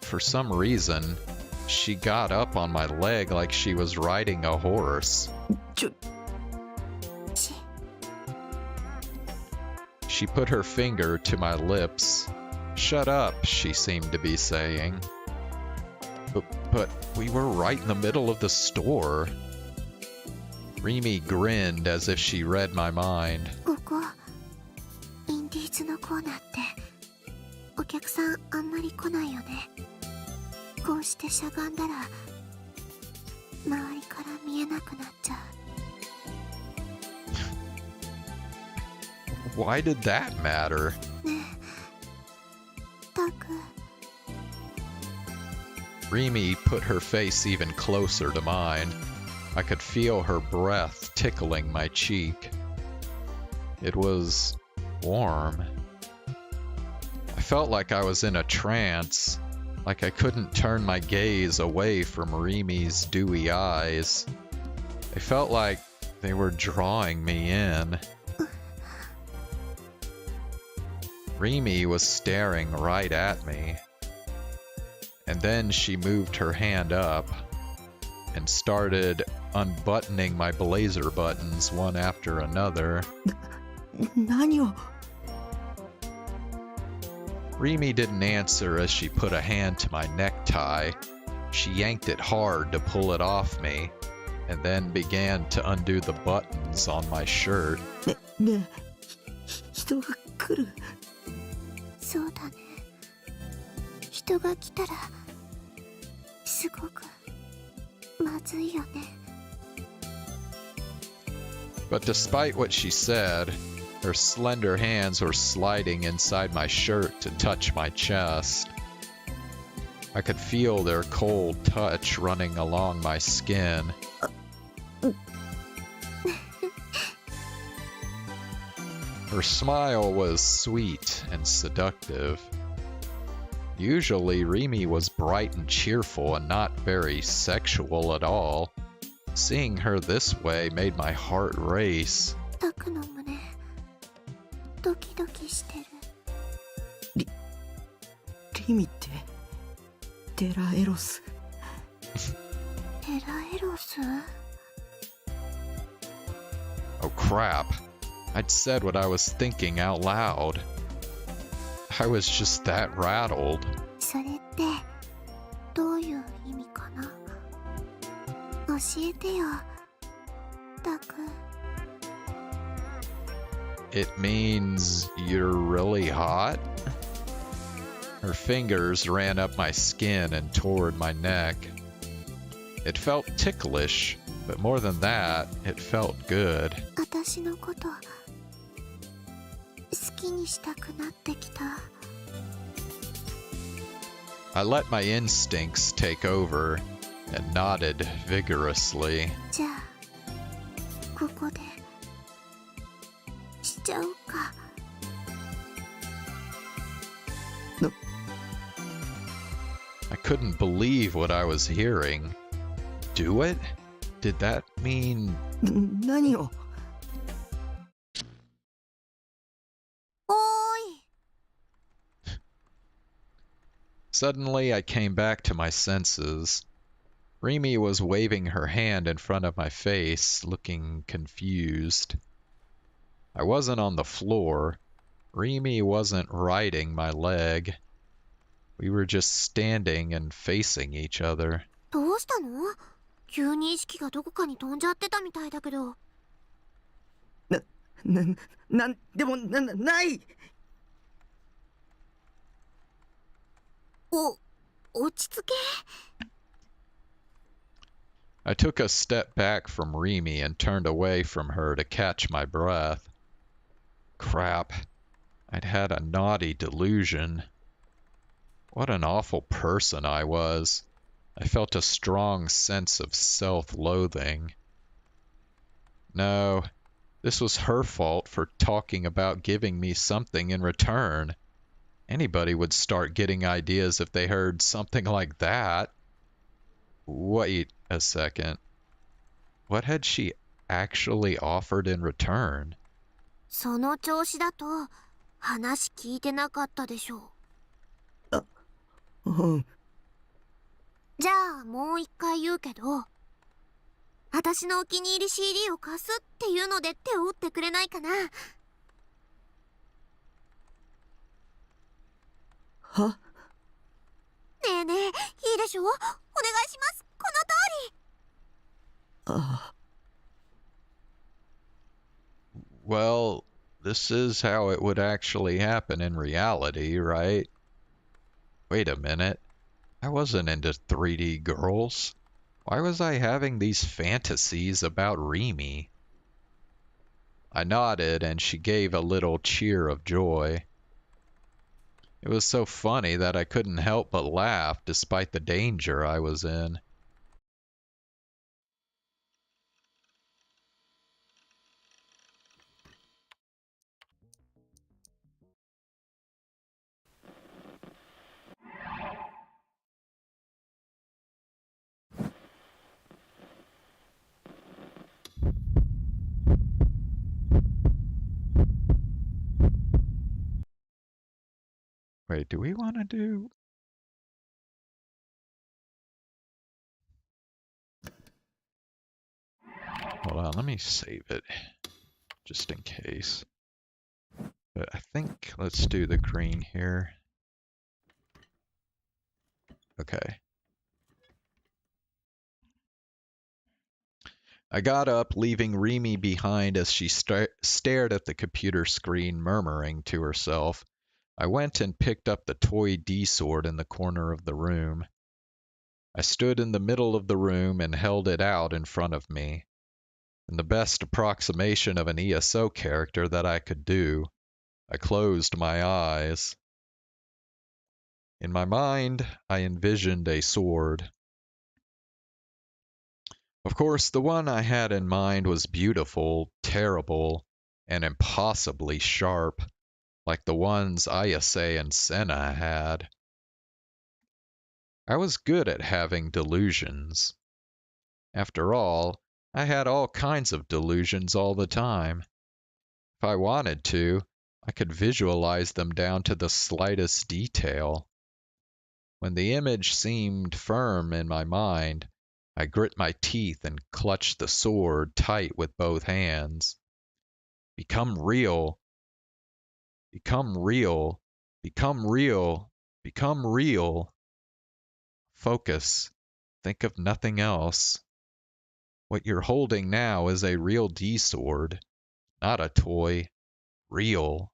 for some reason, she got up on my leg like she was riding a horse. She put her finger to my lips. "Shut up," she seemed to be saying. But we were right in the middle of the store. Rimi grinned as if she read my mind. ここインディーズのコーナーってお客さんあんまり来ないよね。こうしてしゃがんだら周りから見えなくなっちゃう。 Why did that matter? ねえ、タク。 Rimi put her face even closer to mine. I could feel her breath tickling my cheek. It was warm. I felt like I was in a trance, like I couldn't turn my gaze away from Rimi's dewy eyes. I felt like they were drawing me in. Rimi was staring right at me. And then she moved her hand up and started unbuttoning my blazer buttons one after another. 何を Rimi didn't answer as she put a hand to my necktie. She yanked it hard to pull it off me, and then began to undo the buttons on my shirt. ねえ、人が来る。そうだね。人が来たらすごくまずいよね。 But despite what she said, her slender hands were sliding inside my shirt to touch my chest. I could feel their cold touch running along my skin. Her smile was sweet and seductive. Usually, Rimi was bright and cheerful and not very sexual at all. Seeing her this way made my heart race. タクの胸ドキドキしてる。リミってテラエロス。テラエロス？ Oh crap. I'd said what I was thinking out loud. I was just that rattled. それってどういう意味かな？教えてよ、タク。 It means you're really hot? Her fingers ran up my skin and toward my neck. It felt ticklish, but more than that, it felt good. 私のこと好きにしたくなってきた。 I let my instincts take over and nodded vigorously. じゃあここでしちゃおうか。No. I couldn't believe what I was hearing. Do it? Did that mean... 何を おーい。 Suddenly, I came back to my senses. Rimi was waving her hand in front of my face, looking confused. I wasn't on the floor. Rimi wasn't riding my leg. We were just standing and facing each other. どうしたの？急に意識がどこかに飛んじゃってたみたいだけど。なんでもない。落ち着け。I took a step back from Rimi and turned away from her to catch my breath. Crap. I'd had a naughty delusion. What an awful person I was. I felt a strong sense of self-loathing. No, this was her fault for talking about giving me something in return. Anybody would start getting ideas if they heard something like that. Wait a second. What had she actually offered in return? その調子だと話聞いてなかったでしょう。うん。じゃあもう一回言うけど、私のお気に入り CD を貸すっていうので手を打ってくれないかな。は？ねえねえ、いいでしょ？お願いします。この通り。ああ。Well, this is how it would actually happen in reality, right? Wait a minute. I wasn't into 3D girls. Why was I having these fantasies about Rimi? I nodded and she gave a little cheer of joy. It was so funny that I couldn't help but laugh despite the danger I was in. Wait, do we want to do... Hold on, let me save it, just in case. But I think let's do the green here. Okay. I got up, leaving Rimi behind as she stared at the computer screen, murmuring to herself. I went and picked up the toy D-sword in the corner of the room. I stood in the middle of the room and held it out in front of me. In the best approximation of an ESO character that I could do, I closed my eyes. In my mind, I envisioned a sword. Of course, the one I had in mind was beautiful, terrible, and impossibly sharp, like the ones Ayase and Senna had. I was good at having delusions. After all, I had all kinds of delusions all the time. If I wanted to, I could visualize them down to the slightest detail. When the image seemed firm in my mind, I grit my teeth and clutched the sword tight with both hands. Become real. Become real. Become real. Become real. Focus. Think of nothing else. What you're holding now is a real D-sword, not a toy. Real.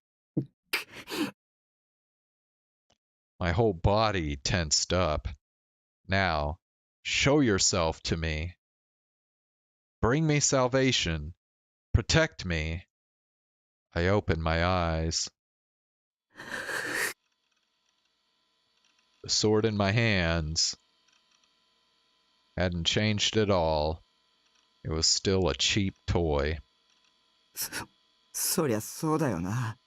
My whole body tensed up. Now, show yourself to me. Bring me salvation. Protect me. I opened my eyes. The sword in my hands hadn't changed at all. It was still a cheap toy. そりゃそうだよな。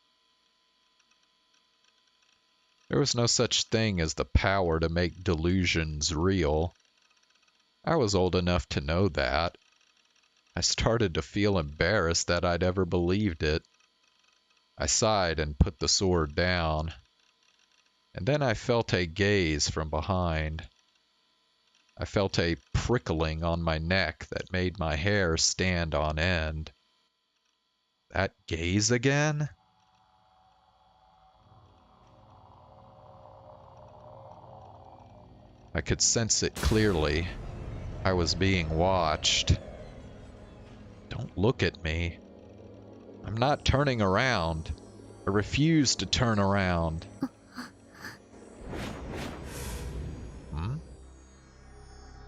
There was no such thing as the power to make delusions real. I was old enough to know that. I started to feel embarrassed that I'd ever believed it. I sighed and put the sword down. And then I felt a gaze from behind. I felt a prickling on my neck that made my hair stand on end. That gaze again? I could sense it clearly. I was being watched. Don't look at me. I'm not turning around. I refuse to turn around.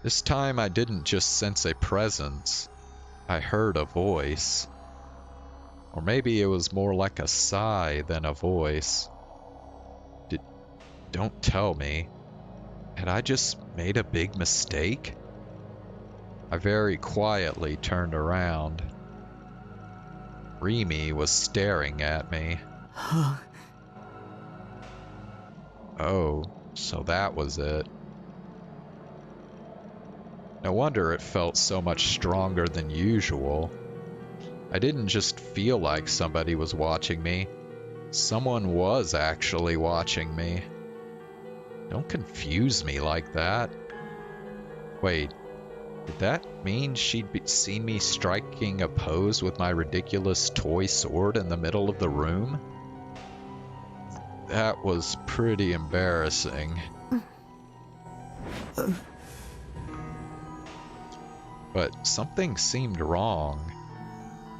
This time I didn't just sense a presence. I heard a voice. Or maybe it was more like a sigh than a voice. Don't tell me. Had I just made a big mistake? I very quietly turned around. Rimi was staring at me. Oh, so that was it. No wonder it felt so much stronger than usual. I didn't just feel like somebody was watching me. Someone was actually watching me. Don't confuse me like that. Wait, did that mean she'd seen me striking a pose with my ridiculous toy sword in the middle of the room? That was pretty embarrassing. But something seemed wrong.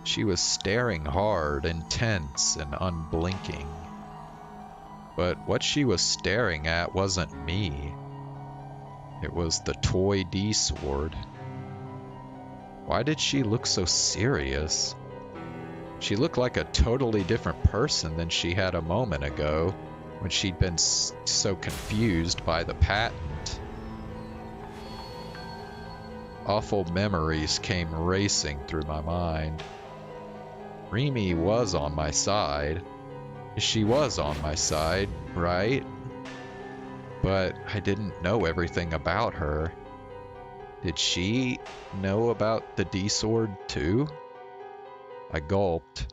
She was staring hard, intense, and unblinking. But what she was staring at wasn't me. It was the toy D-sword. Why did she look so serious? She looked like a totally different person than she had a moment ago, when she'd been so confused by the patent. Awful memories came racing through my mind. Rimi was on my side. She was on my side, right? But I didn't know everything about her. Did she know about the D-sword too? I gulped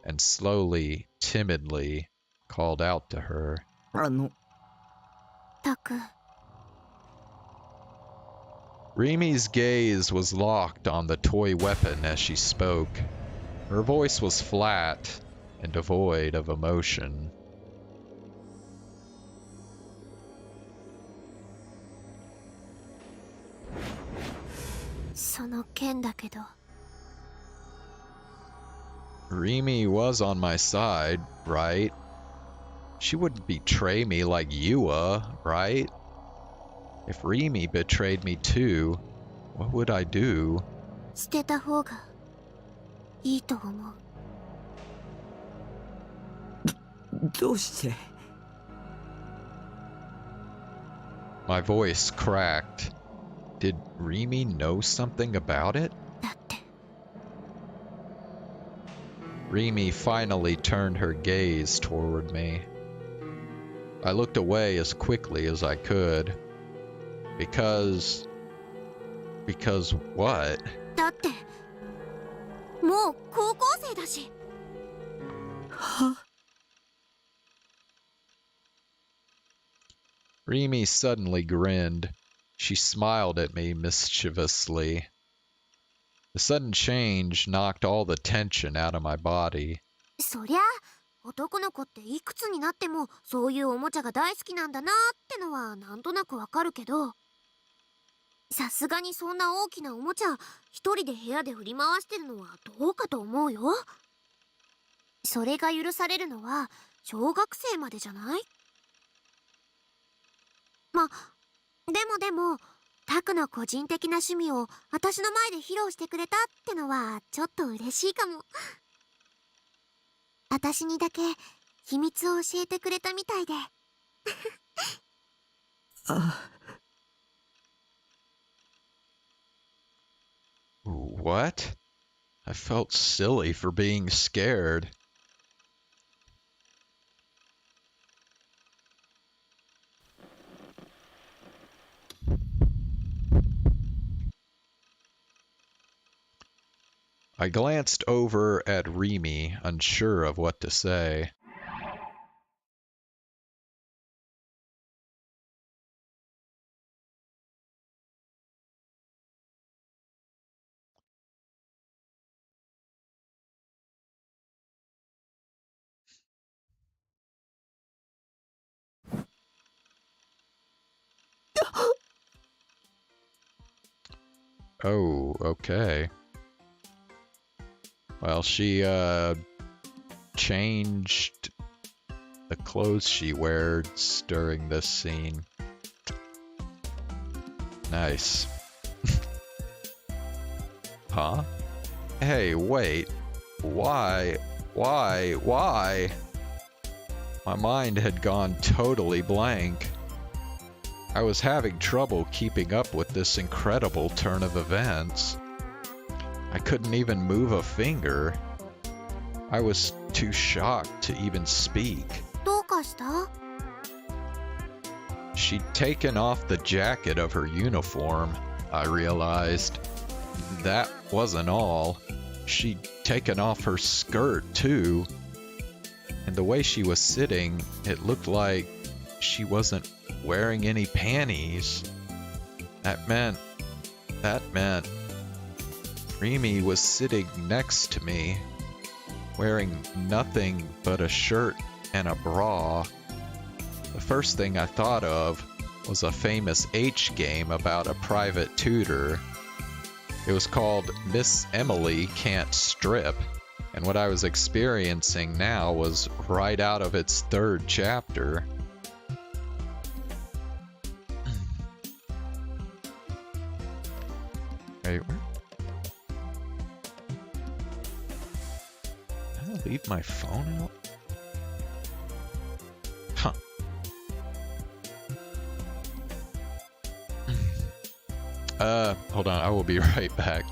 and slowly, timidly called out to her. Taku. Rimi's gaze was locked on the toy weapon as she spoke. Her voice was flat and devoid of emotion. その件だけど。Rimi was on my side, right? She wouldn't betray me like Yua, right? If Rimi betrayed me too, what would I do? 捨てた方がいいと思う。どうして My voice cracked. Did Rimi know something about it? だって。 Rimi finally turned her gaze toward me. I looked away as quickly as I could. Because what? だってもう高校生だし。は Rimi suddenly grinned. She smiled at me mischievously. The sudden change knocked all the tension out of my body. そりゃ男の子っていくつになってもそういうおもちゃが大好きなんだなってのはなんとなくわかるけど、さすがにそんな大きなおもちゃ一人で部屋で振り回してるのはどうかと思うよ。それが許されるのは小学生までじゃない？でもタクの個人的な趣味を私の前で披露してくれたってのはちょっと嬉しいかも。私にだけ秘密を教えてくれたみたいで。あ What? I felt silly for being scared. I glanced over at Rimi, unsure of what to say. Oh, okay. Well, she, changed the clothes she wears during this scene. Nice. Huh? Hey, wait. Why? Why? My mind had gone totally blank. I was having trouble keeping up with this incredible turn of events. I couldn't even move a finger. I was too shocked to even speak. どうかした? She'd taken off the jacket of her uniform, I realized. That wasn't all. She'd taken off her skirt, too. And the way she was sitting, it looked like she wasn't wearing any panties. That meant Rimi was sitting next to me, wearing nothing but a shirt and a bra. The first thing I thought of was a famous H game about a private tutor. It was called Miss Emily Can't Strip, and what I was experiencing now was right out of its third chapter. Wait, where? Did I leave my phone out? Huh. Hold on, I will be right back.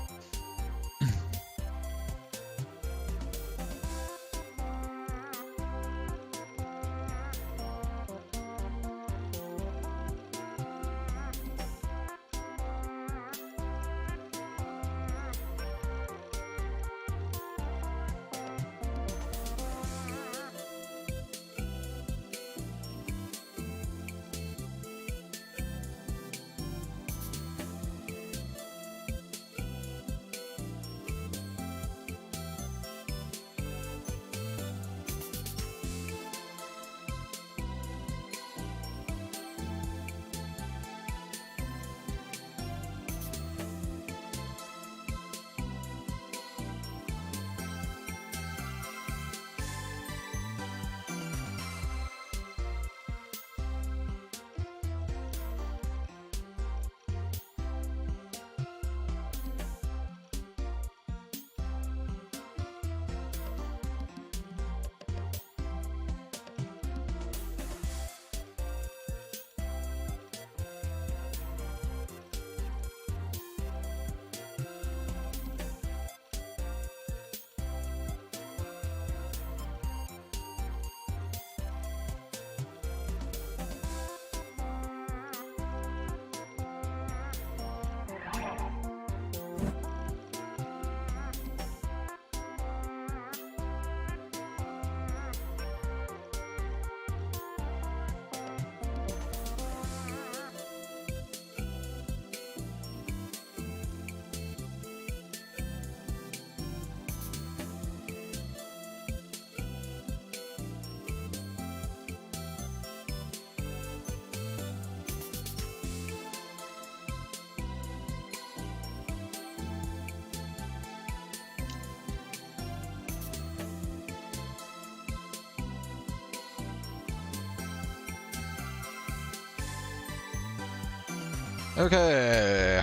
Okay.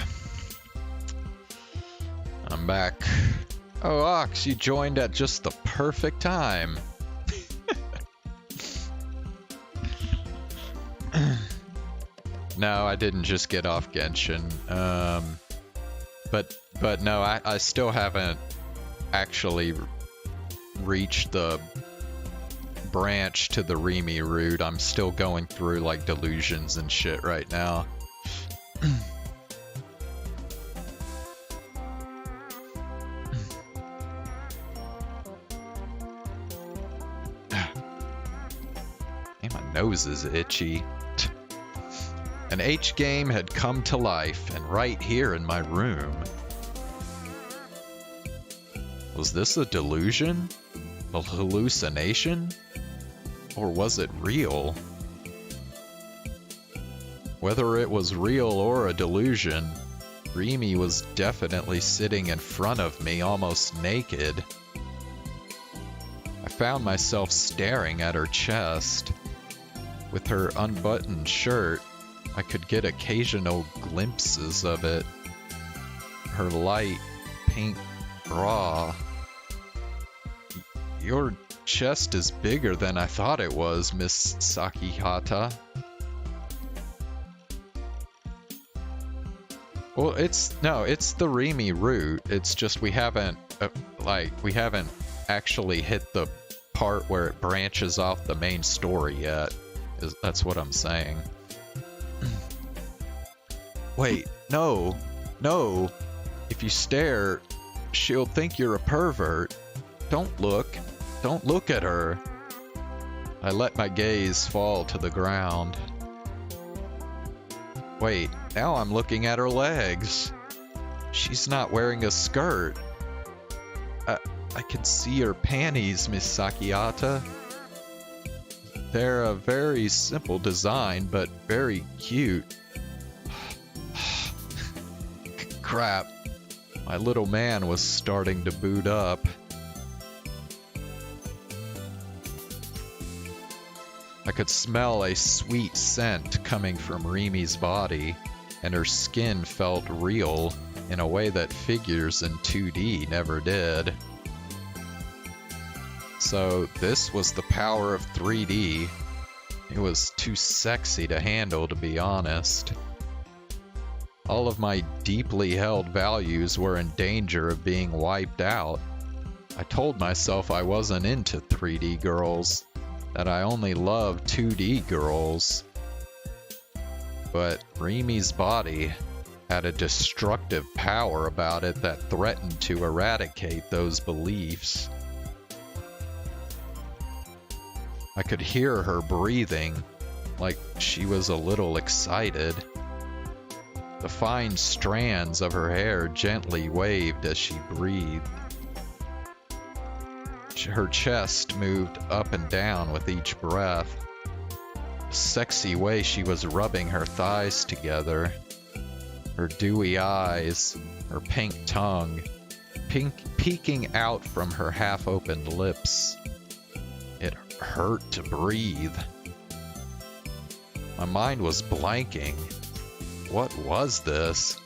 I'm back. Oh, Ox, you joined at just the perfect time. No, I didn't just get off Genshin. But no, I still haven't actually reached the branch to the Rimi route. I'm still going through like delusions and shit right now. My nose is itchy. An H game had come to life, and right here in my room. Was this a delusion? A hallucination? Or was it real? Whether it was real or a delusion, Rimi was definitely sitting in front of me, almost naked. I found myself staring at her chest. With her unbuttoned shirt, I could get occasional glimpses of it. Her light pink bra. Your chest is bigger than I thought it was, Miss Sakihata. Well, it's the Rimi route. It's just we haven't actually hit the part where it branches off the main story yet. That's what I'm saying. Wait, no. If you stare, she'll think you're a pervert. Don't look at her. I let my gaze fall to the ground. Wait, now I'm looking at her legs. She's not wearing a skirt. I can see her panties, Miss Sakihata. They're a very simple design, but very cute. Crap. My little man was starting to boot up. I could smell a sweet scent coming from Rimi's body, and her skin felt real in a way that figures in 2D never did. So this was the power of 3D. It was too sexy to handle, to be honest. All of my deeply held values were in danger of being wiped out. I told myself I wasn't into 3D girls, that I only loved 2D girls. But Rimi's body had a destructive power about it that threatened to eradicate those beliefs. I could hear her breathing, like she was a little excited. The fine strands of her hair gently waved as she breathed. Her chest moved up and down with each breath. The sexy way she was rubbing her thighs together. Her dewy eyes, her pink tongue, peeking out from her half-opened lips. It hurt to breathe. My mind was blanking. What was this?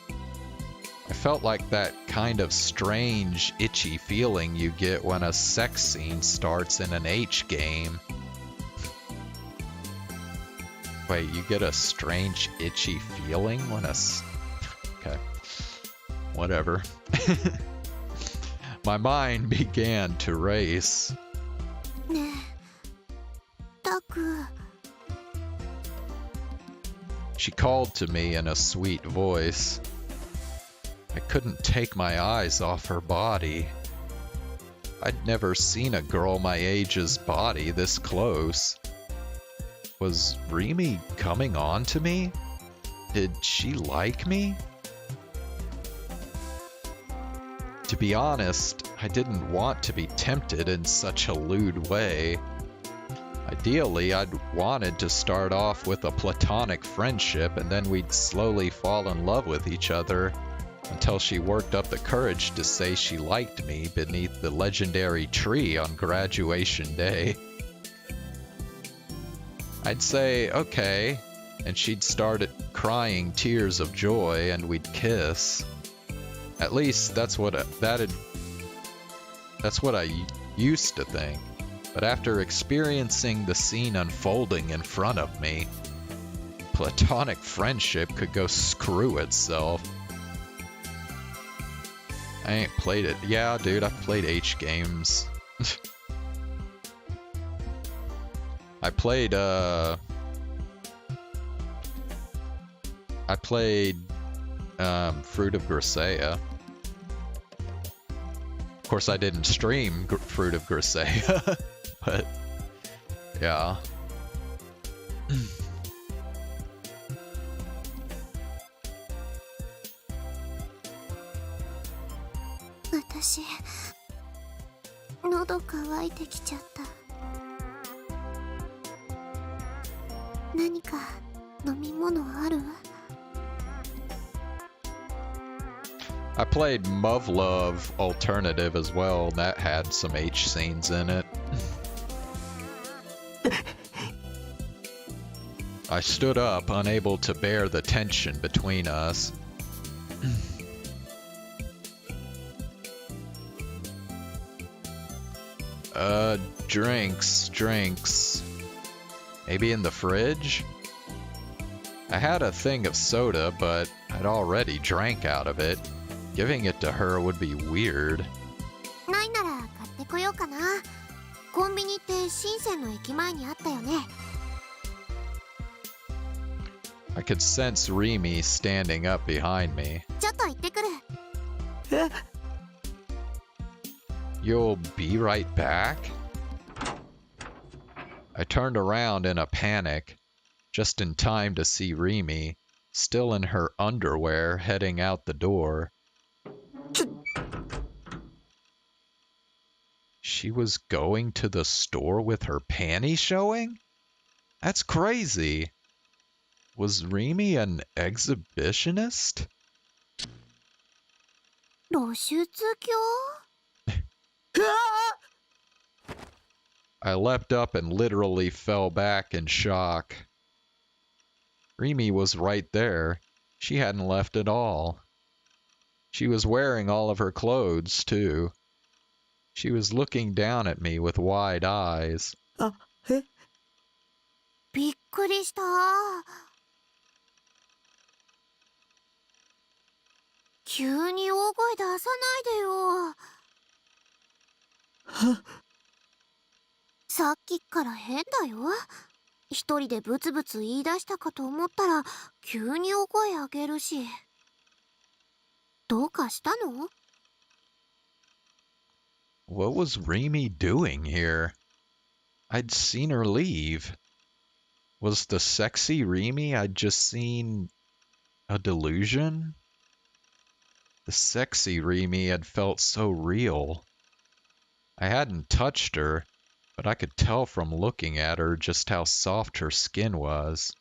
I felt like that kind of strange, itchy feeling you get when a sex scene starts in an H game. Wait, you get a strange, itchy feeling when Okay. Whatever. My mind began to race. She called to me in a sweet voice. I couldn't take my eyes off her body. I'd never seen a girl my age's body this close. Was Rimi coming on to me? Did she like me? To be honest, I didn't want to be tempted in such a lewd way. Ideally, I'd wanted to start off with a platonic friendship and then we'd slowly fall in love with each other until she worked up the courage to say she liked me beneath the legendary tree on graduation day. I'd say, okay, and she'd start crying tears of joy and we'd kiss. At least that's what I used to think. But after experiencing the scene unfolding in front of me, platonic friendship could go screw itself. I ain't played it. Yeah, dude, I've played H games. I played Fruit of Grisea. Of course, I didn't stream Fruit of Grisea, but yeah. 私、喉乾いてきちゃった。何か飲み物ある？ I played Muv-Love Alternative as well, and that had some H scenes in it. I stood up, unable to bear the tension between us. Drinks. Maybe in the fridge? I had a thing of soda, but I'd already drank out of it. Giving it to her would be weird. ないなら買ってこようかな。コンビニって深センの駅前にあったよね。I could sense Rimi standing up behind me. ちょっと行ってくる。You'll be right back? I turned around in a panic, just in time to see Rimi, still in her underwear, heading out the door. She was going to the store with her panties showing? That's crazy. Was Rimi an exhibitionist? 露出狂？ I leapt up and literally fell back in shock. Rimi was right there. She hadn't left at all. She was wearing all of her clothes, too. She was looking down at me with wide eyes. びっくりした。急に大声出さないでよ。さっきから変だよ。一人でブツブツ言い出したかと思ったら急に大声上げるし。どうかしたの？ What was Rimi doing here? I'd seen her leave. Was the sexy Rimi I'd just seen a delusion? The sexy Rimi had felt so real. I hadn't touched her, but I could tell from looking at her just how soft her skin was.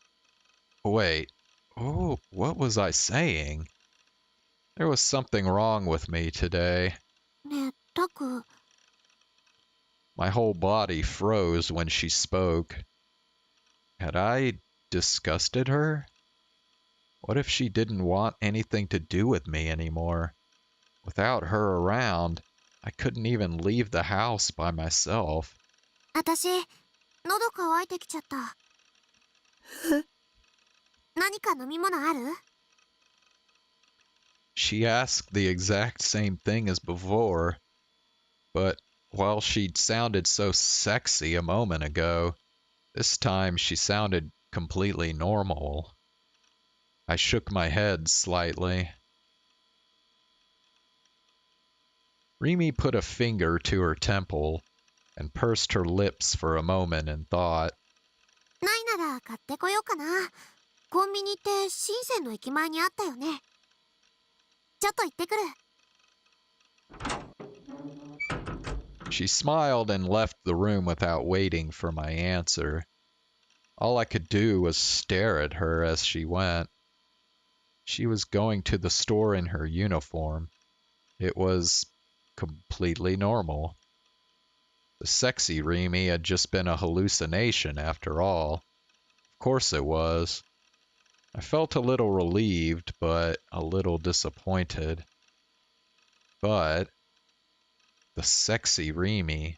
Wait, oh, what was I saying? There was something wrong with me today. ねえ、タク。 My whole body froze when she spoke. Had I disgusted her? What if she didn't want anything to do with me anymore? Without her around, I couldn't even leave the house by myself. 私、喉乾いてきちゃった。何か飲み物ある？ She asked the exact same thing as before, but while she'd sounded so sexy a moment ago, this time she sounded completely normal. I shook my head slightly. Rimi put a finger to her temple and pursed her lips for a moment in thought. ないなら買ってこようかな。コンビニって深センの駅前にあったよね。ちょっと行ってくる。 She smiled and left the room without waiting for my answer. All I could do was stare at her as she went. She was going to the store in her uniform. It was completely normal. The sexy Rimi had just been a hallucination after all. Of course it was. I felt a little relieved, but a little disappointed. But the sexy Rimi,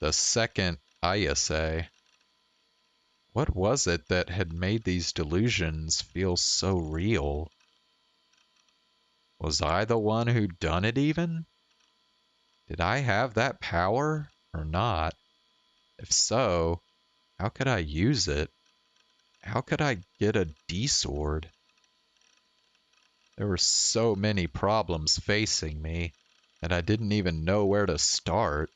the second Ayase. What was it that had made these delusions feel so real? Was I the one who'd done it even? Did I have that power or not? If so, how could I use it? How could I get a D-sword? There were so many problems facing me, and I didn't even know where to start.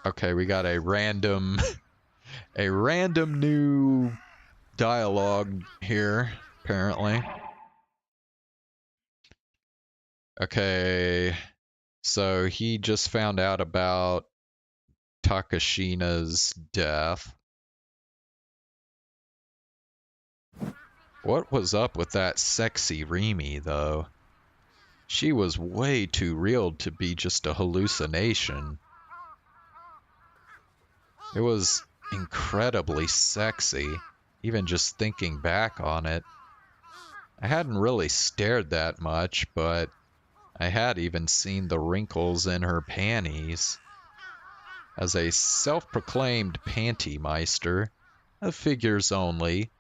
Okay, we got a random new dialogue here, apparently. Okay, so he just found out about Takashina's death. What was up with that sexy Rimi, though? She was way too real to be just a hallucination. It was incredibly sexy, even just thinking back on it. I hadn't really stared that much, but I had even seen the wrinkles in her panties. As a self-proclaimed panty meister, of figures only,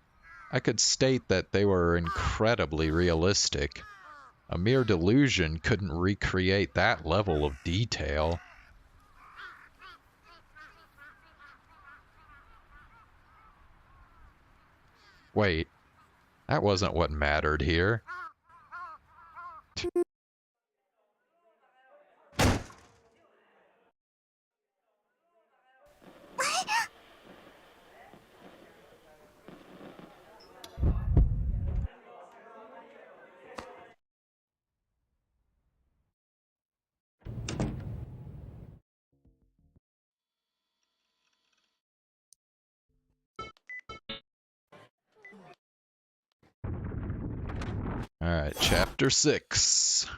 I could state that they were incredibly realistic. A mere delusion couldn't recreate that level of detail. Wait, that wasn't what mattered here. Alright, chapter 6.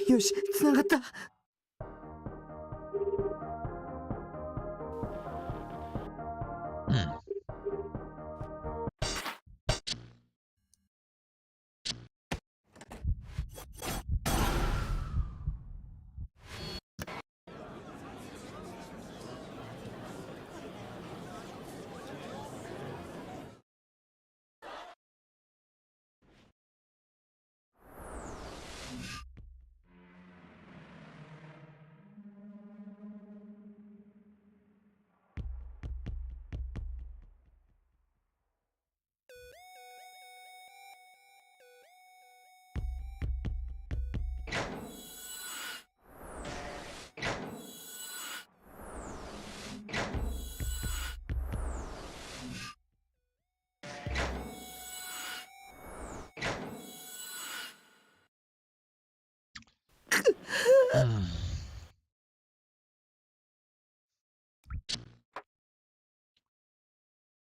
Yoshi, 繋がった。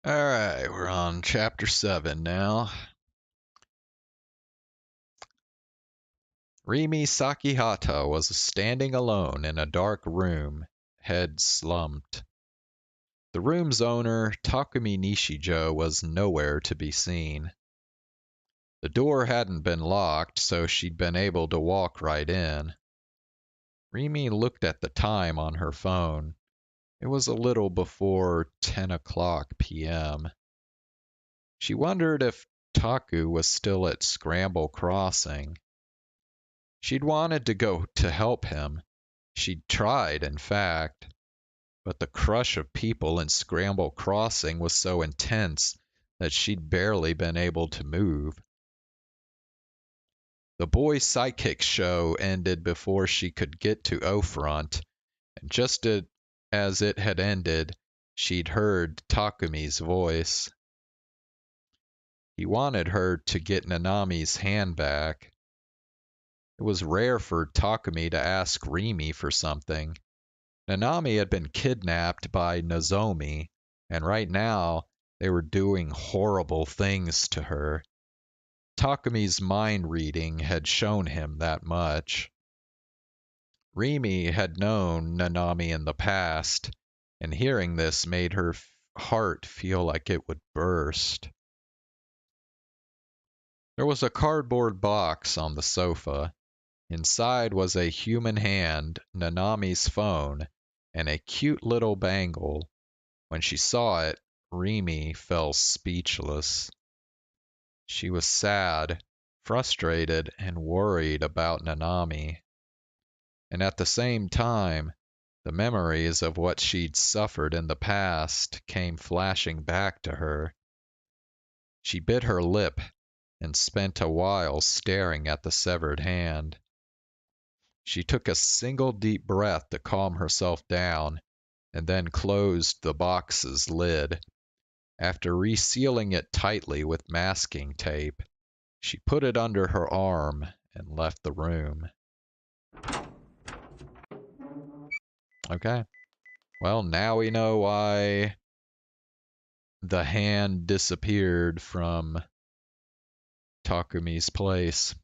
Alright, we're on chapter 7 now. Rimi Sakihata was standing alone in a dark room, head slumped. The room's owner, Takumi Nishijo, was nowhere to be seen. The door hadn't been locked, so she'd been able to walk right in. Rimi looked at the time on her phone. It was a little before 10 o'clock p.m. She wondered if Taku was still at Scramble Crossing. She'd wanted to go to help him. She'd tried, in fact. But the crush of people in Scramble Crossing was so intense that she'd barely been able to move. The boy psychic show ended before she could get to O-Front, and just as it had ended, she'd heard Takumi's voice. He wanted her to get Nanami's hand back. It was rare for Takumi to ask Rimi for something. Nanami had been kidnapped by Nozomi, and right now they were doing horrible things to her. Takumi's mind reading had shown him that much. Rimi had known Nanami in the past, and hearing this made her heart feel like it would burst. There was a cardboard box on the sofa. Inside was a human hand, Nanami's phone, and a cute little bangle. When she saw it, Rimi fell speechless. She was sad, frustrated, and worried about Nanami. And at the same time, the memories of what she'd suffered in the past came flashing back to her. She bit her lip and spent a while staring at the severed hand. She took a single deep breath to calm herself down and then closed the box's lid. After resealing it tightly with masking tape, she put it under her arm and left the room. Okay. Well, now we know why the hand disappeared from Takumi's place.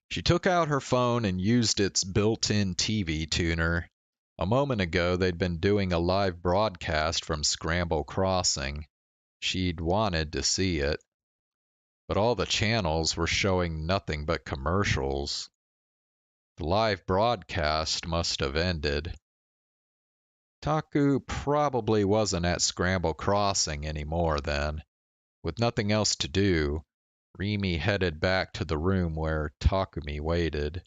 She took out her phone and used its built-in TV tuner. A moment ago, they'd been doing a live broadcast from Scramble Crossing. She'd wanted to see it. But all the channels were showing nothing but commercials. The live broadcast must have ended. Taku probably wasn't at Scramble Crossing anymore then. With nothing else to do, Rimi headed back to the room where Takumi waited.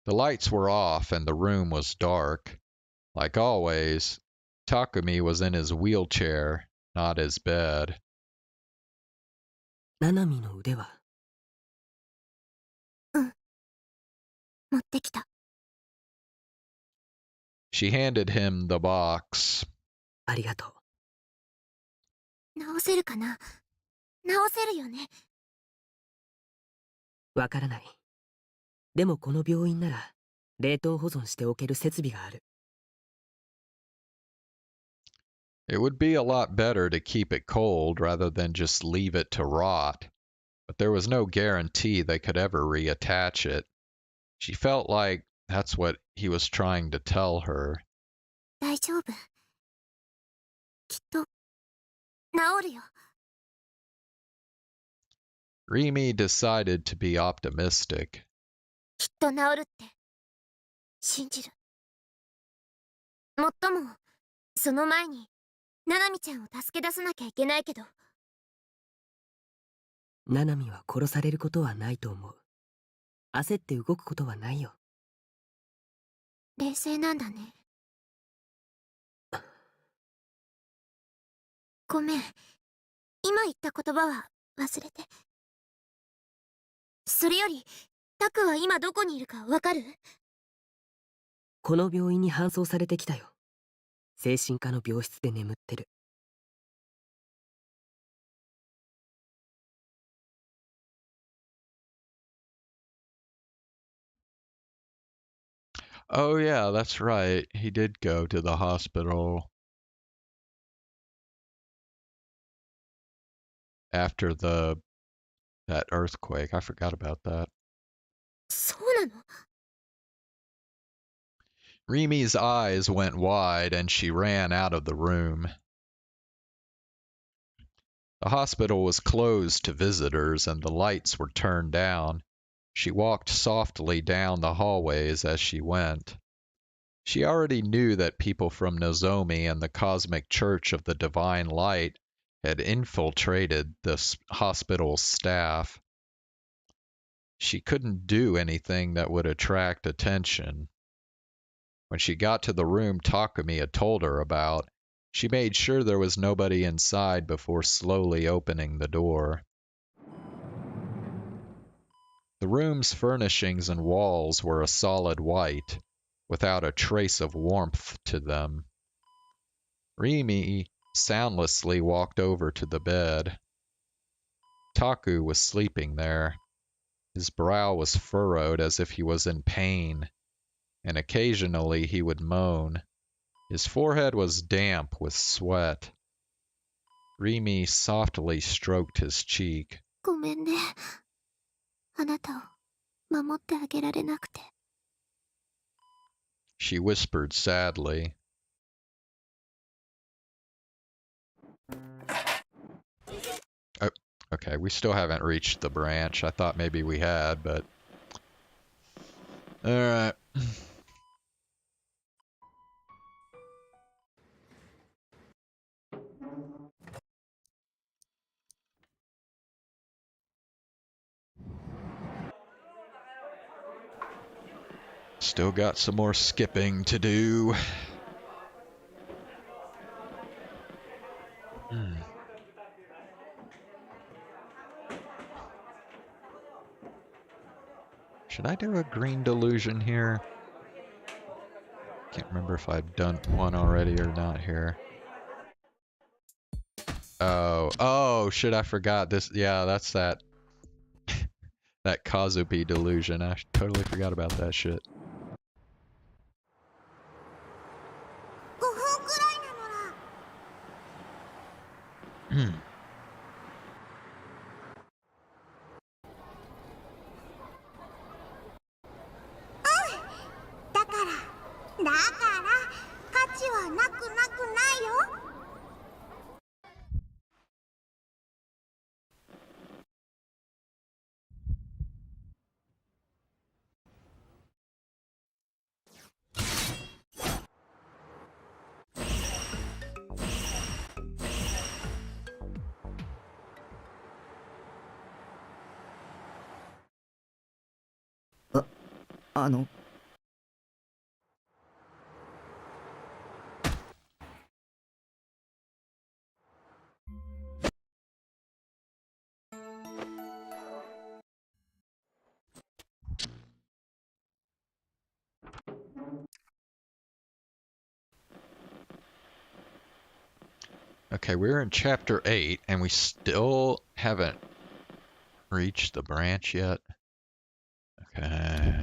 The lights were off and the room was dark. Like always, Takumi was in his wheelchair, not his bed. ナナミの腕は持ってきた。 She handed him the box. ありがとう。直せるかな？直せるよね。わからない。でもこの病院なら冷凍保存しておける設備がある。It would be a lot better to keep it cold rather than just leave it to rot, but there was no guarantee they could ever reattach it. She felt like that's what he was trying to tell her. 大丈夫。きっと治るよ。 Rimi decided to be optimistic. きっと治るって信じる。もっともその前にナナミちゃんを助け出さなきゃいけないけど。ナナミは殺されることはないと思う。焦って動くことはないよ。冷静なんだね。ごめん。今言った言葉は忘れて。それよりタクは今どこにいるかわかる？この病院に搬送されてきたよ。精神科の病室で眠ってる。Oh yeah, that's right. He did go to the hospital after that earthquake. I forgot about that. そうなの？ Rimi's eyes went wide and she ran out of the room. The hospital was closed to visitors and the lights were turned down. She walked softly down the hallways as she went. She already knew that people from Nozomi and the Cosmic Church of the Divine Light had infiltrated the hospital's staff. She couldn't do anything that would attract attention. When she got to the room Takumi had told her about, she made sure there was nobody inside before slowly opening the door. The room's furnishings and walls were a solid white, without a trace of warmth to them. Rimi soundlessly walked over to the bed. Taku was sleeping there. His brow was furrowed as if he was in pain, and occasionally he would moan. His forehead was damp with sweat. Rimi softly stroked his cheek. ごめんね。あなたを守ってあげられなくて。 She whispered sadly. Oh, okay, we still haven't reached the branch. I thought maybe we had, but Alright. Still got some more skipping to do. Should I do a green delusion here? Can't remember if I've done one already or not here. Oh, shit, I forgot this. Yeah, that's that. That Kazupi delusion. I totally forgot about that shit. 5分くらいなのら。だから価値はなくないよ。Okay, we're in chapter 8, and we still haven't reached the branch yet. Okay.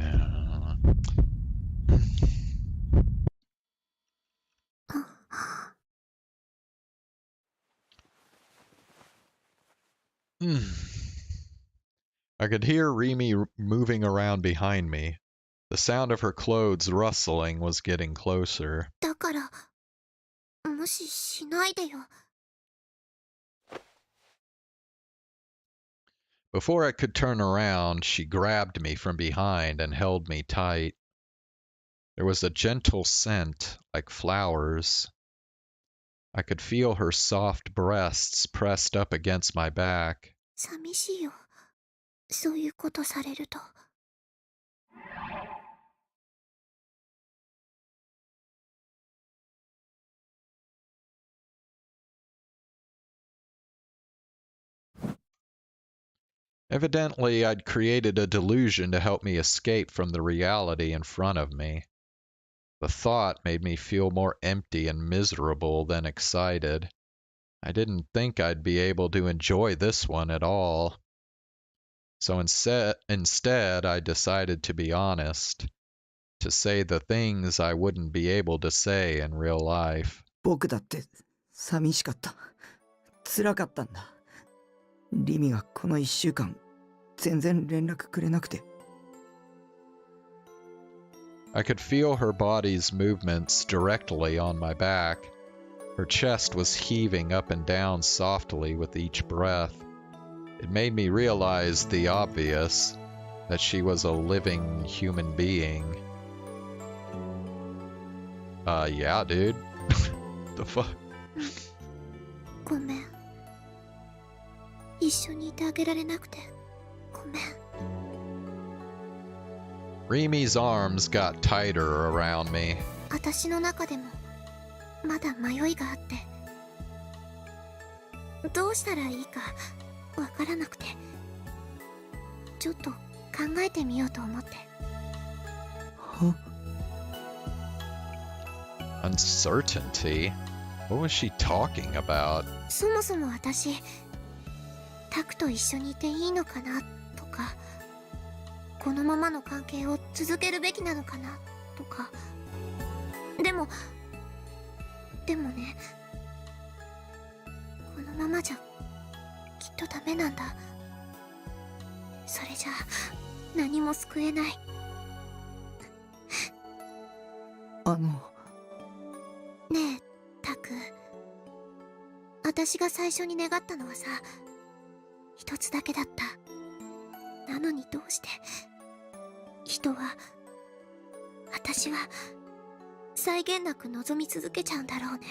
I could hear Rimi moving around behind me. The sound of her clothes rustling was getting closer. だから無視しないでよ。 Before I could turn around, she grabbed me from behind and held me tight. There was a gentle scent, like flowers. I could feel her soft breasts pressed up against my back. 寂しいよ。そういうことされると。 Evidently, I'd created a delusion to help me escape from the reality in front of me. The thought made me feel more empty and miserable than excited. I didn't think I'd be able to enjoy this one at all. So instead, I decided to be honest, to say the things I wouldn't be able to say in real life. 僕だって寂しかった。辛かったんだ。リミがこの1週間全然連絡くれなくて。 I could feel her body's movements directly on my back. Her chest was heaving up and down softly with each breath. It made me realize the obvious, that she was a living human being. Yeah, dude. The fuck? ごめん。一緒にいてあげられなくてごめん。 Rimi's arms got tighter around me. 私の中でもまだ迷いがあって、どうしたらいいかわからなくて、ちょっと考えてみようと思って。Uncertainty? What was she talking about? そもそも私、タクと一緒にいていいのかなとか、このままの関係を続けるべきなのかなとか。でもね、このままじゃきっとダメなんだ。それじゃ何も救えない。ねえタク、私が最初に願ったのはさ、一つだけだった。なのにどうして人は私は際限なく望み続けちゃうんだろうね。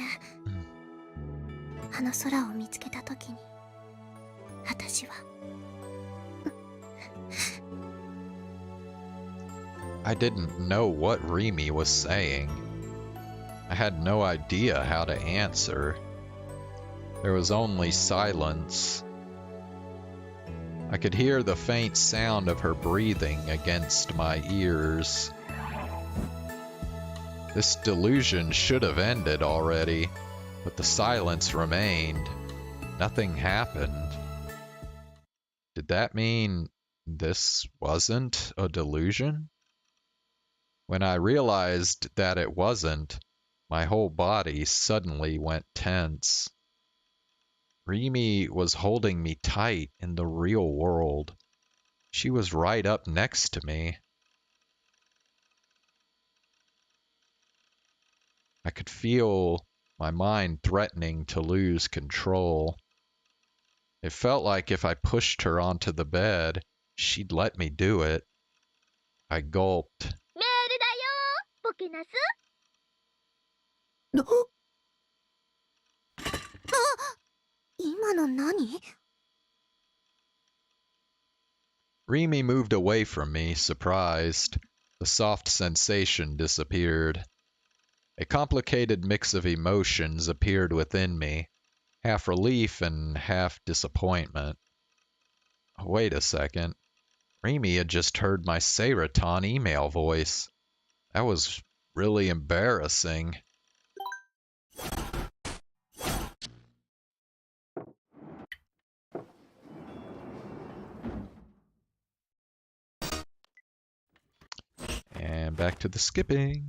あの空を見つけた時に私はI didn't know what Rimi was saying. I had no idea how to answer. There was only silence. I could hear the faint sound of her breathing against my ears. This delusion should have ended already, but the silence remained. Nothing happened. Did that mean this wasn't a delusion? When I realized that it wasn't, my whole body suddenly went tense. Rimi was holding me tight in the real world. She was right up next to me. I could feel my mind threatening to lose control. It felt like if I pushed her onto the bed, she'd let me do it. I gulped. メールだよポケナス。今の何？ Rimi moved away from me, surprised. The soft sensation disappeared. A complicated mix of emotions appeared within me, half relief and half disappointment. Wait a second. Rimi had just heard my Seireton email voice. That was really embarrassing. And back to the skipping.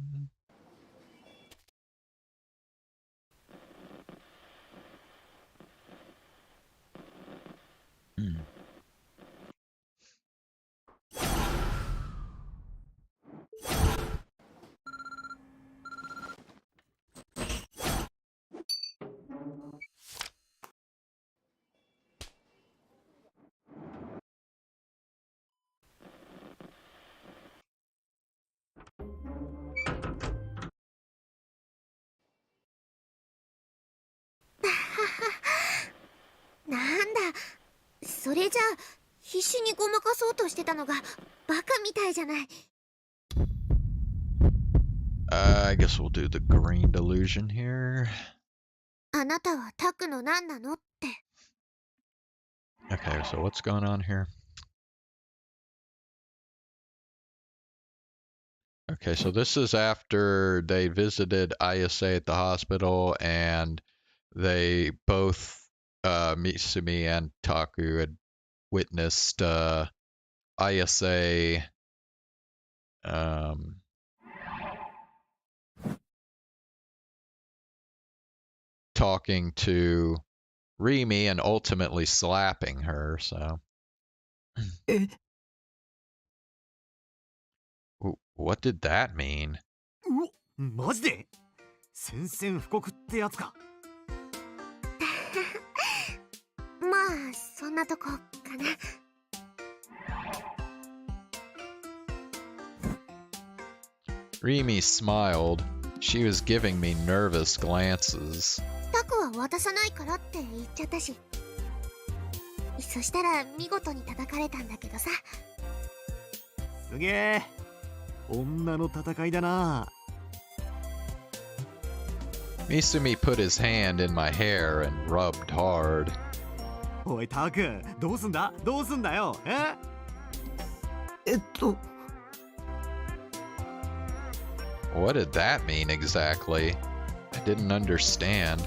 なんだ、それじゃあ必死にごまかそうとしてたのがバカみたいじゃない。I guess we'll do the green delusion here. あなたはタクの何なのって。Okay, so what's going on here? Okay, so this is after they visited ISA at the hospital, and they both, Mitsumi and Taku, had witnessed ISA talking to Rimi and ultimately slapping her, so. What did that mean? マジで？宣戦布告ってやつか。まあそんなとこかな。Rimi smiled. She was giving me nervous glances. タクは渡さないからって言っちゃったし。そしたら見事に叩かれたんだけどさ。すげえ。女の戦いだな。Mitsumi put his hand in my hair and rubbed hard. おいタク、どうすんだ？どうすんだよ。What did that mean exactly? I didn't understand.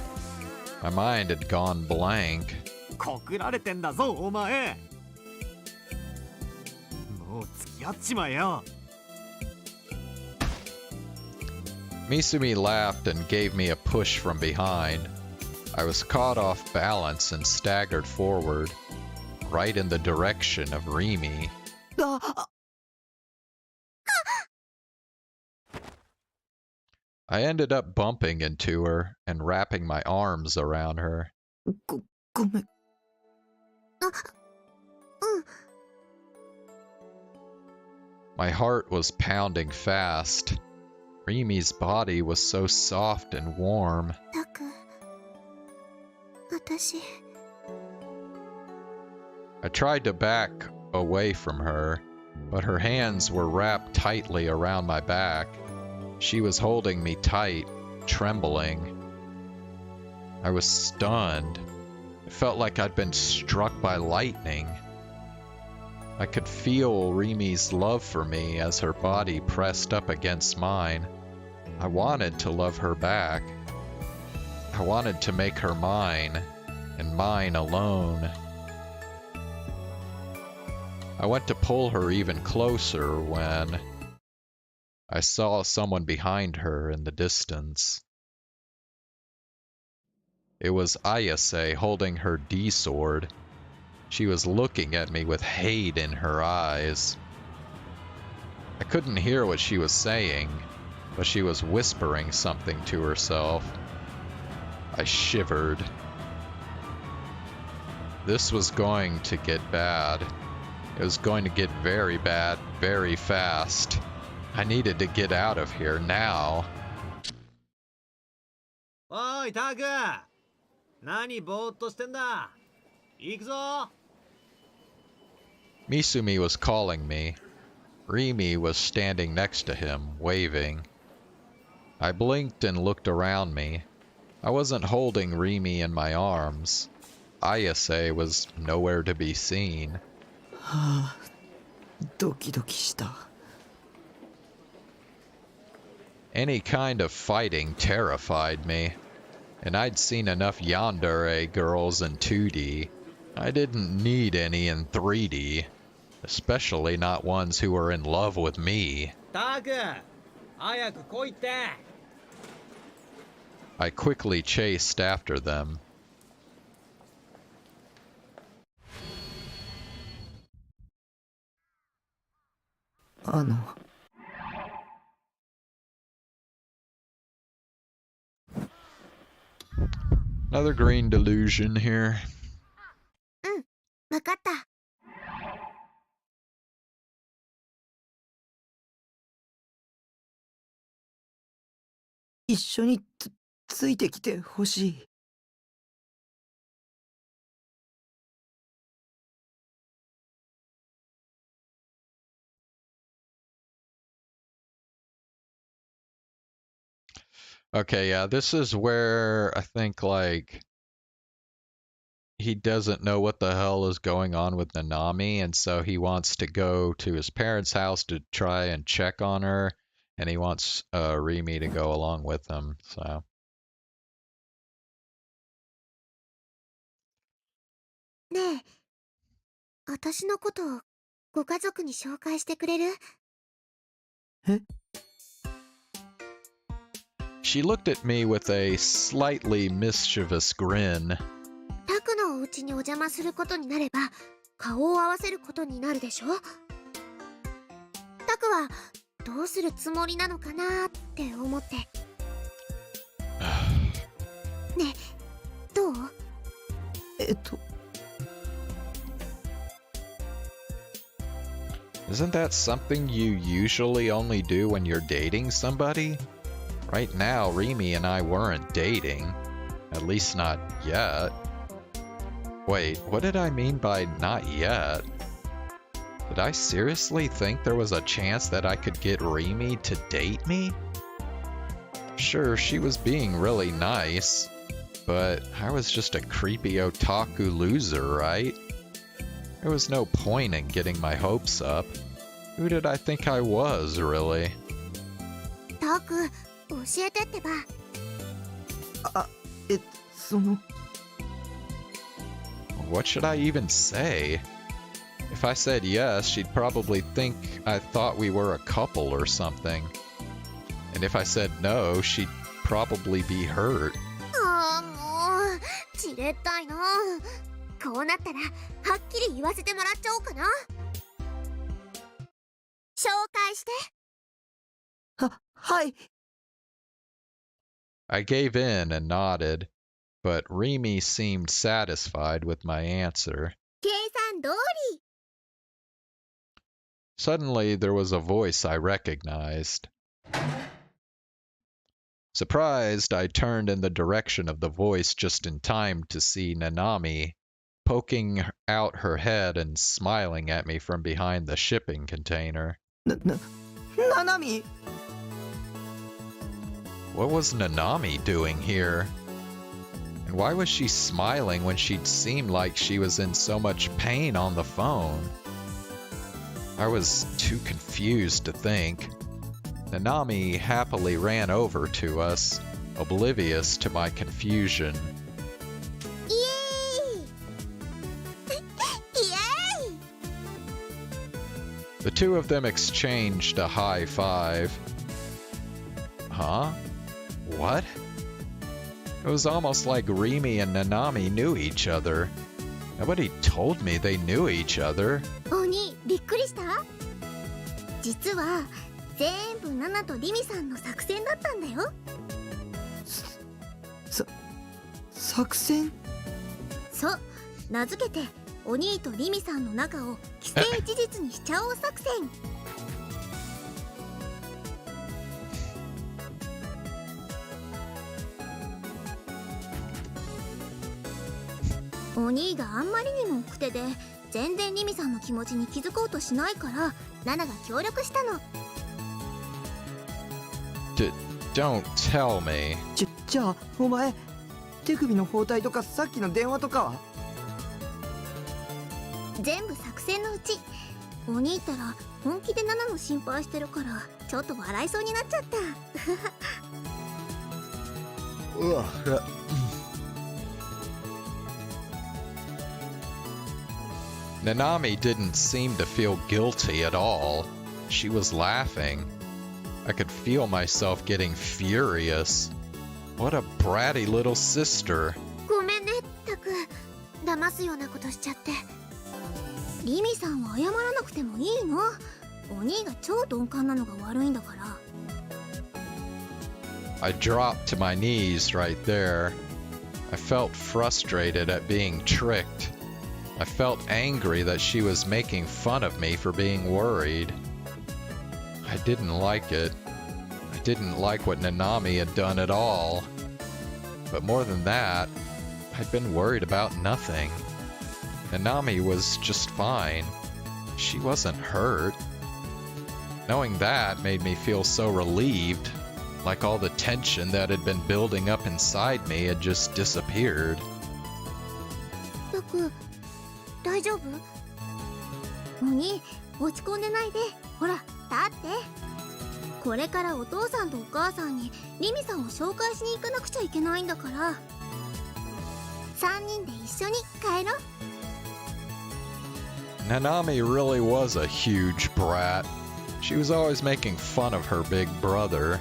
My mind had gone blank. 告られてんだぞお前。もう付き合っちまえよ。Mitsumi laughed and gave me a push from behind. I was caught off balance and staggered forward, right in the direction of Rimi. I ended up bumping into her and wrapping my arms around her. ごめん。My heart was pounding fast. Rimi's body was so soft and warm. タク、私。 I tried to back away from her, but her hands were wrapped tightly around my back. She was holding me tight, trembling. I was stunned. It felt like I'd been struck by lightning. I could feel Rimi's love for me as her body pressed up against mine. I wanted to love her back. I wanted to make her mine, and mine alone. I went to pull her even closer when I saw someone behind her in the distance. It was Ayase holding her D-sword. She was looking at me with hate in her eyes. I couldn't hear what she was saying, but she was whispering something to herself. I shivered. This was going to get bad. It was going to get very bad, very fast. I needed to get out of here now. おいタク、何ぼーっとしてんだ。行くぞ。 Misumi was calling me. Rimi was standing next to him, waving. I blinked and looked around me. I wasn't holding Rimi in my arms. Ayase was nowhere to be seen. はあ、ドキドキした。 Any kind of fighting terrified me, and I'd seen enough yandere girls in 2D. I didn't need any in 3D, especially not ones who were in love with me. タク、早く来いって。 I quickly chased after them. Another green delusion here. うん、わかった。一緒についてきてほしい。Okay, yeah, this is where I think, like, he doesn't know what the hell is going on with Nanami, and so he wants to go to his parents' house to try and check on her, and he wants Rimi to go along with him, so. ねえ、私のことをご家族に紹介してくれる？ She looked at me with a slightly mischievous grin. タクのお家にお邪魔することになれば、顔を合わせることになるでしょ？タクはどうするつもりなのかなって思って。ねえ、どう？Isn't that something you usually only do when you're dating somebody? Right now, Rimi and I weren't dating. At least not yet. Wait, what did I mean by not yet? Did I seriously think there was a chance that I could get Rimi to date me? Sure, she was being really nice, but I was just a creepy otaku loser, right? There was no point in getting my hopes up. Who did I think I was, really? タク、教えてってば。What should I even say? If I said yes, she'd probably think I thought we were a couple or something. And if I said no, she'd probably be hurt. ああ、もう、じれったいな。こうなったら、はっきり言わせてもらっちゃおうかな。紹介して。はい。I gave in and nodded, but Rimi seemed satisfied with my answer. 計算通り。Suddenly, there was a voice I recognized. Surprised, I turned in the direction of the voice just in time to see Nanami poking out her head and smiling at me from behind the shipping container. Nanami! What was Nanami doing here? And why was she smiling when she'd seemed like she was in so much pain on the phone? I was too confused to think. Nanami happily ran over to us, oblivious to my confusion. Yay! Yay! The two of them exchanged a high five. Huh? What? It was almost like Rimi and Nanami knew each other. Nobody told me they knew each other. 鬼、びっくりした？実は全部ナナとリミさんの作戦だったんだよ。作戦？そう、名付けてお兄とリミさんの仲を既成事実にしちゃおう作戦。お兄があんまりにも奥手で全然リミさんの気持ちに気づこうとしないからナナが協力したの。Don't tell me. じゃあお前手首の包帯とかさっきの電話とかは全部作戦のうち。お兄ったら本気でナナの心配してるからちょっと笑いそうになっちゃった。Nanami didn't seem to feel guilty at all. She was laughing. I could feel myself getting furious. What a bratty little sister. ごめんね、タク。騙すようなことしちゃって。リミさんは謝らなくてもいいの。お兄が超鈍感なのが悪いんだから。I dropped to my knees right there. I felt frustrated at being tricked. I felt angry that she was making fun of me for being worried. I didn't like it. I didn't like what Nanami had done at all. But more than that, I'd been worried about nothing. Nanami was just fine. She wasn't hurt. Knowing that made me feel so relieved, like all the tension that had been building up inside me had just disappeared. タク、大丈夫？お兄、落ち込んでないで。ほら、立って。これからお父さんとお母さんにリミさんを紹介しに行かなくちゃいけないんだから。3人で一緒に帰ろう。Nanami really was a huge brat. She was always making fun of her big brother.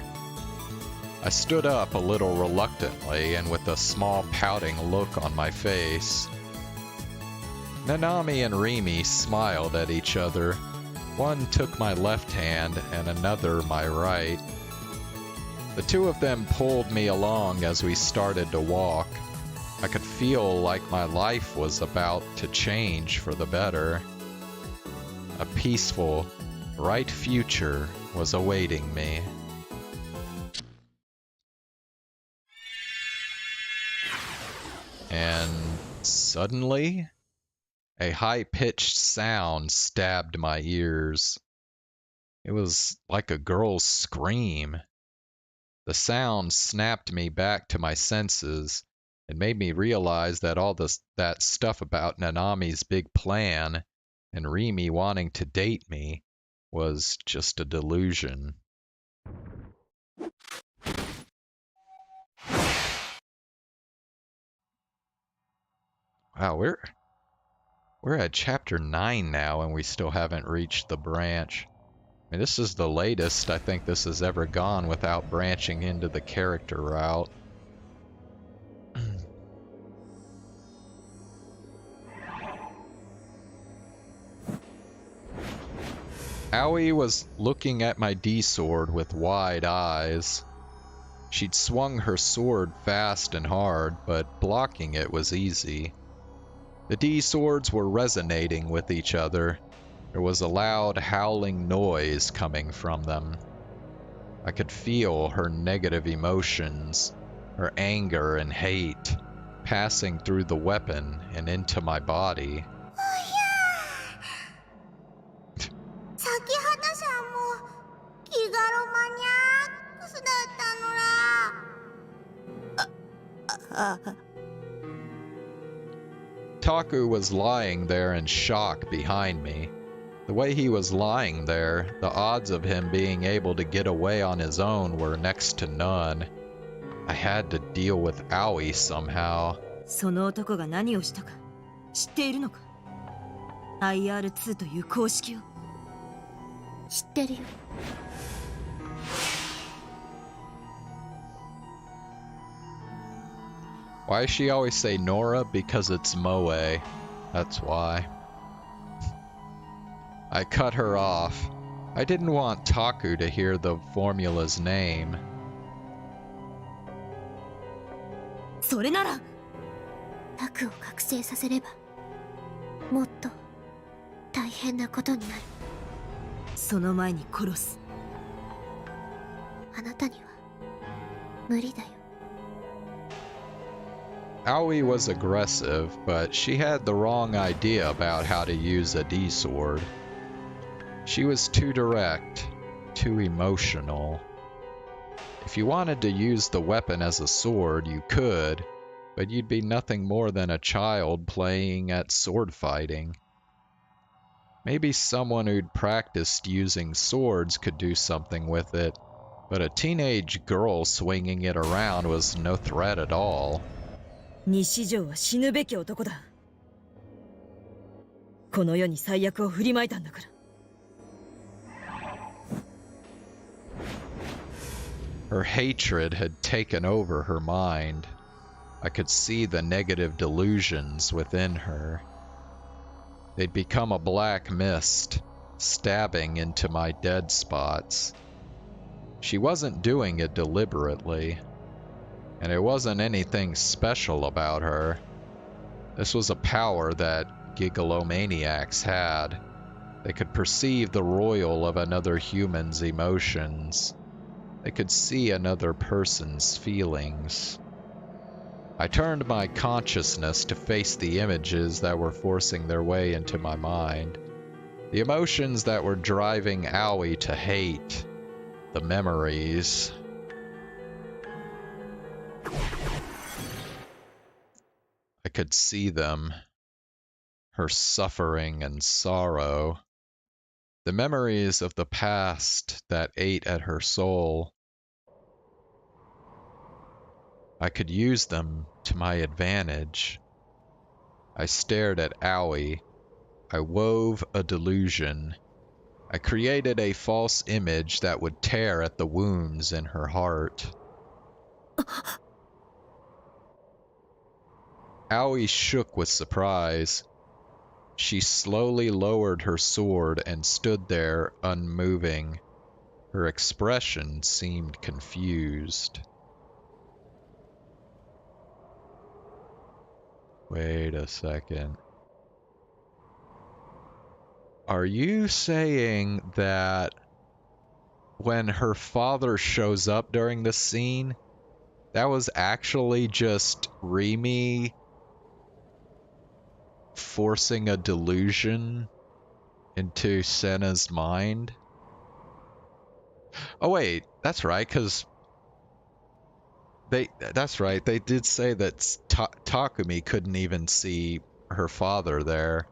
I stood up a little reluctantly and with a small pouting look on my face. Nanami and Rimi smiled at each other. One took my left hand and another my right. The two of them pulled me along as we started to walk. I could feel like my life was about to change for the better. A peaceful, bright future was awaiting me. And suddenly, a high-pitched sound stabbed my ears. It was like a girl's scream. The sound snapped me back to my senses and made me realize that all that stuff about Nanami's big plan and Rimi wanting to date me was just a delusion. Wow, we're at chapter 9 now and we still haven't reached the branch. I mean, this is the latest I think this has ever gone without branching into the character route. Aoi was looking at my D-sword with wide eyes. She'd swung her sword fast and hard, but blocking it was easy. The D-swords were resonating with each other. There was a loud howling noise coming from them. I could feel her negative emotions, her anger and hate, passing through the weapon and into my body. 先話はもう気がロマニアックスだったのら。Taku was lying there in shock behind me. The way he was lying there, the odds of him being able to get away on his own were next to none. I had to deal with Aoi somehow. その男が何をしたか知っているのか？ IR2 という公式を。知ってるよ。Why does she always say Nora? Because it's Moe. That's why. I cut her off. I didn't want Taku to hear the formula's name. それならタクを覚醒させればもっと大変なことになる。その前に殺す。あなたには無理だよ。Aoi was aggressive, but she had the wrong idea about how to use a D-sword. She was too direct, too emotional. If you wanted to use the weapon as a sword, you could, but you'd be nothing more than a child playing at sword fighting. Maybe someone who'd practiced using swords could do something with it, but a teenage girl swinging it around was no threat at all. 西条は死ぬべき男だ。この世に最悪を振りまいたんだから。Her hatred had taken over her mind. I could see the negative delusions within her. They'd become a black mist, stabbing into my dead spots. She wasn't doing it deliberately, and it wasn't anything special about her. This was a power that gigalomaniacs had. They could perceive the royal of another human's emotions. They could see another person's feelings. I turned my consciousness to face the images that were forcing their way into my mind. The emotions that were driving Aoi to hate. The memories. I could see them. Her suffering and sorrow. The memories of the past that ate at her soul. I could use them to my advantage. I stared at Aoi. I wove a delusion. I created a false image that would tear at the wounds in her heart. Aoi shook with surprise. She slowly lowered her sword and stood there unmoving. Her expression seemed confused. Wait a second. Are you saying that when her father shows up during this scene, that was actually just Rimi forcing a delusion into Senna's mind? Oh wait, that's right, because that's right, they did say that Takumi couldn't even see her father there.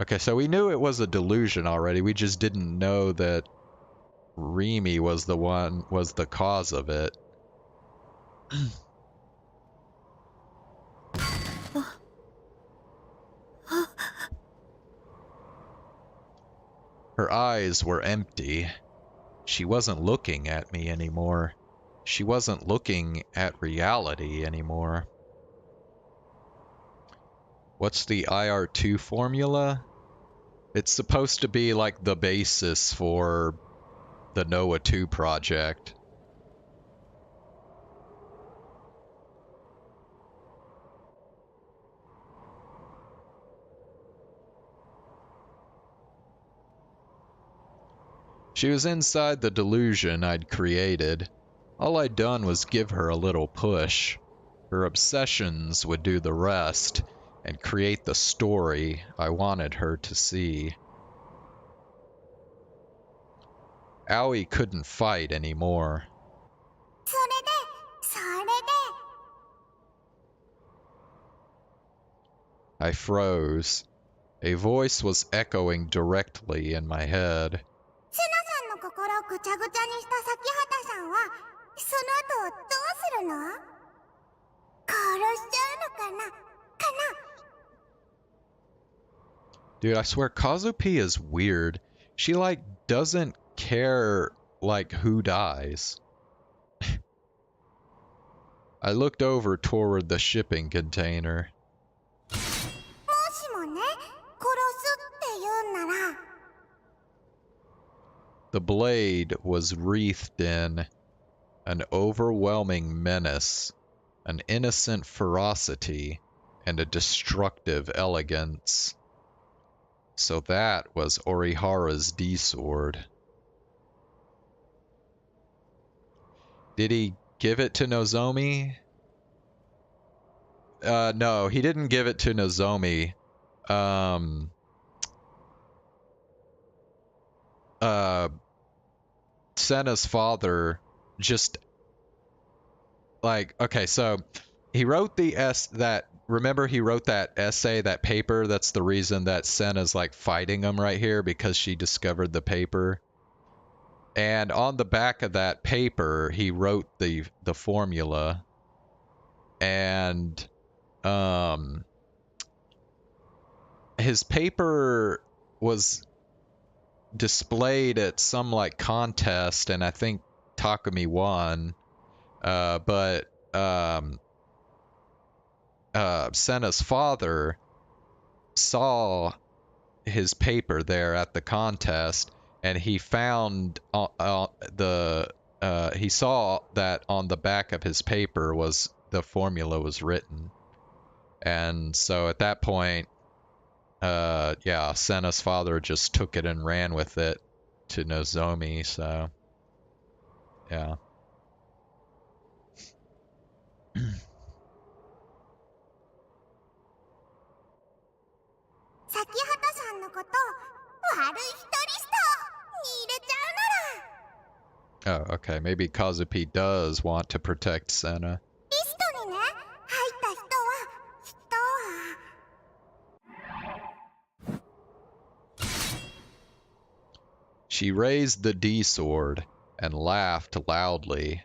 Okay, so we knew it was a delusion already, we just didn't know that Rimi was the cause of it. Her eyes were empty. She wasn't looking at me anymore. She wasn't looking at reality anymore. What's the IR2 formula? It's supposed to be like the basis for the Noah 2 project. She was inside the delusion I'd created. All I'd done was give her a little push. Her obsessions would do the rest and create the story I wanted her to see. Aoi couldn't fight anymore. I froze. A voice was echoing directly in my head. Dude, I swear Kazupi is weird. She like doesn't care like who dies. I looked over toward the shipping container. The blade was wreathed in an overwhelming menace, an innocent ferocity, and a destructive elegance. So that was Orihara's D-sword. Did he give it to Nozomi? No, he didn't give it to Nozomi. Senna's father just like, okay, so he wrote remember he wrote that essay, that paper, that's the reason that Senna's like fighting him right here, because she discovered the paper. And on the back of that paper, he wrote the formula. And his paper was displayed at some like contest, and I think Takumi won. But Senna's father saw his paper there at the contest, and he found he saw that on the back of his paper was the formula was written. And so at that point, yeah, Senna's father just took it and ran with it to Nozomi, so yeah. Oh, okay. Maybe Kazupi does want to protect Senna. She raised the D-sword and laughed loudly.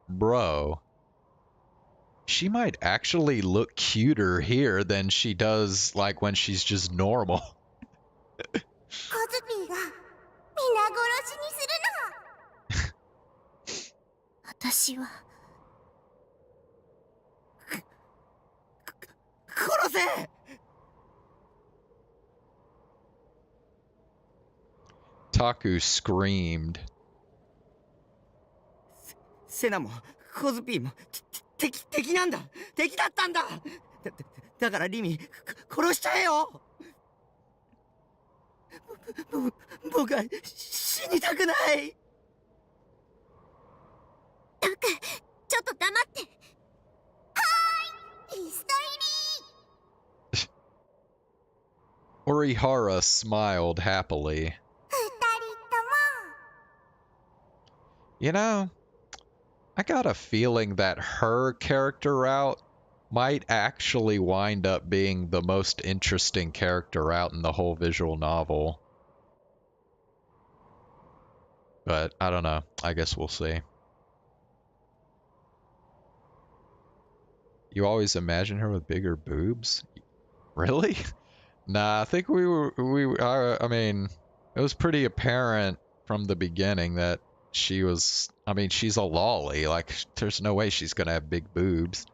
Bro, she might actually look cuter here than she does like when she's just normal. Taku screamed. セナもコズピーも敵なんだ。敵だったんだ。だからリミ殺しちゃえよ。僕は死にたくない。タク、ちょっと黙って。はーい、ヒストリー。Orihara smiled happily. You know, I got a feeling that her character route might actually wind up being the most interesting character route in the whole visual novel. But I don't know. I guess we'll see. You always imagine her with bigger boobs? Really? Nah, I think I mean, it was pretty apparent from the beginning that she was, I mean, she's a lolly. Like, there's no way she's gonna have big boobs.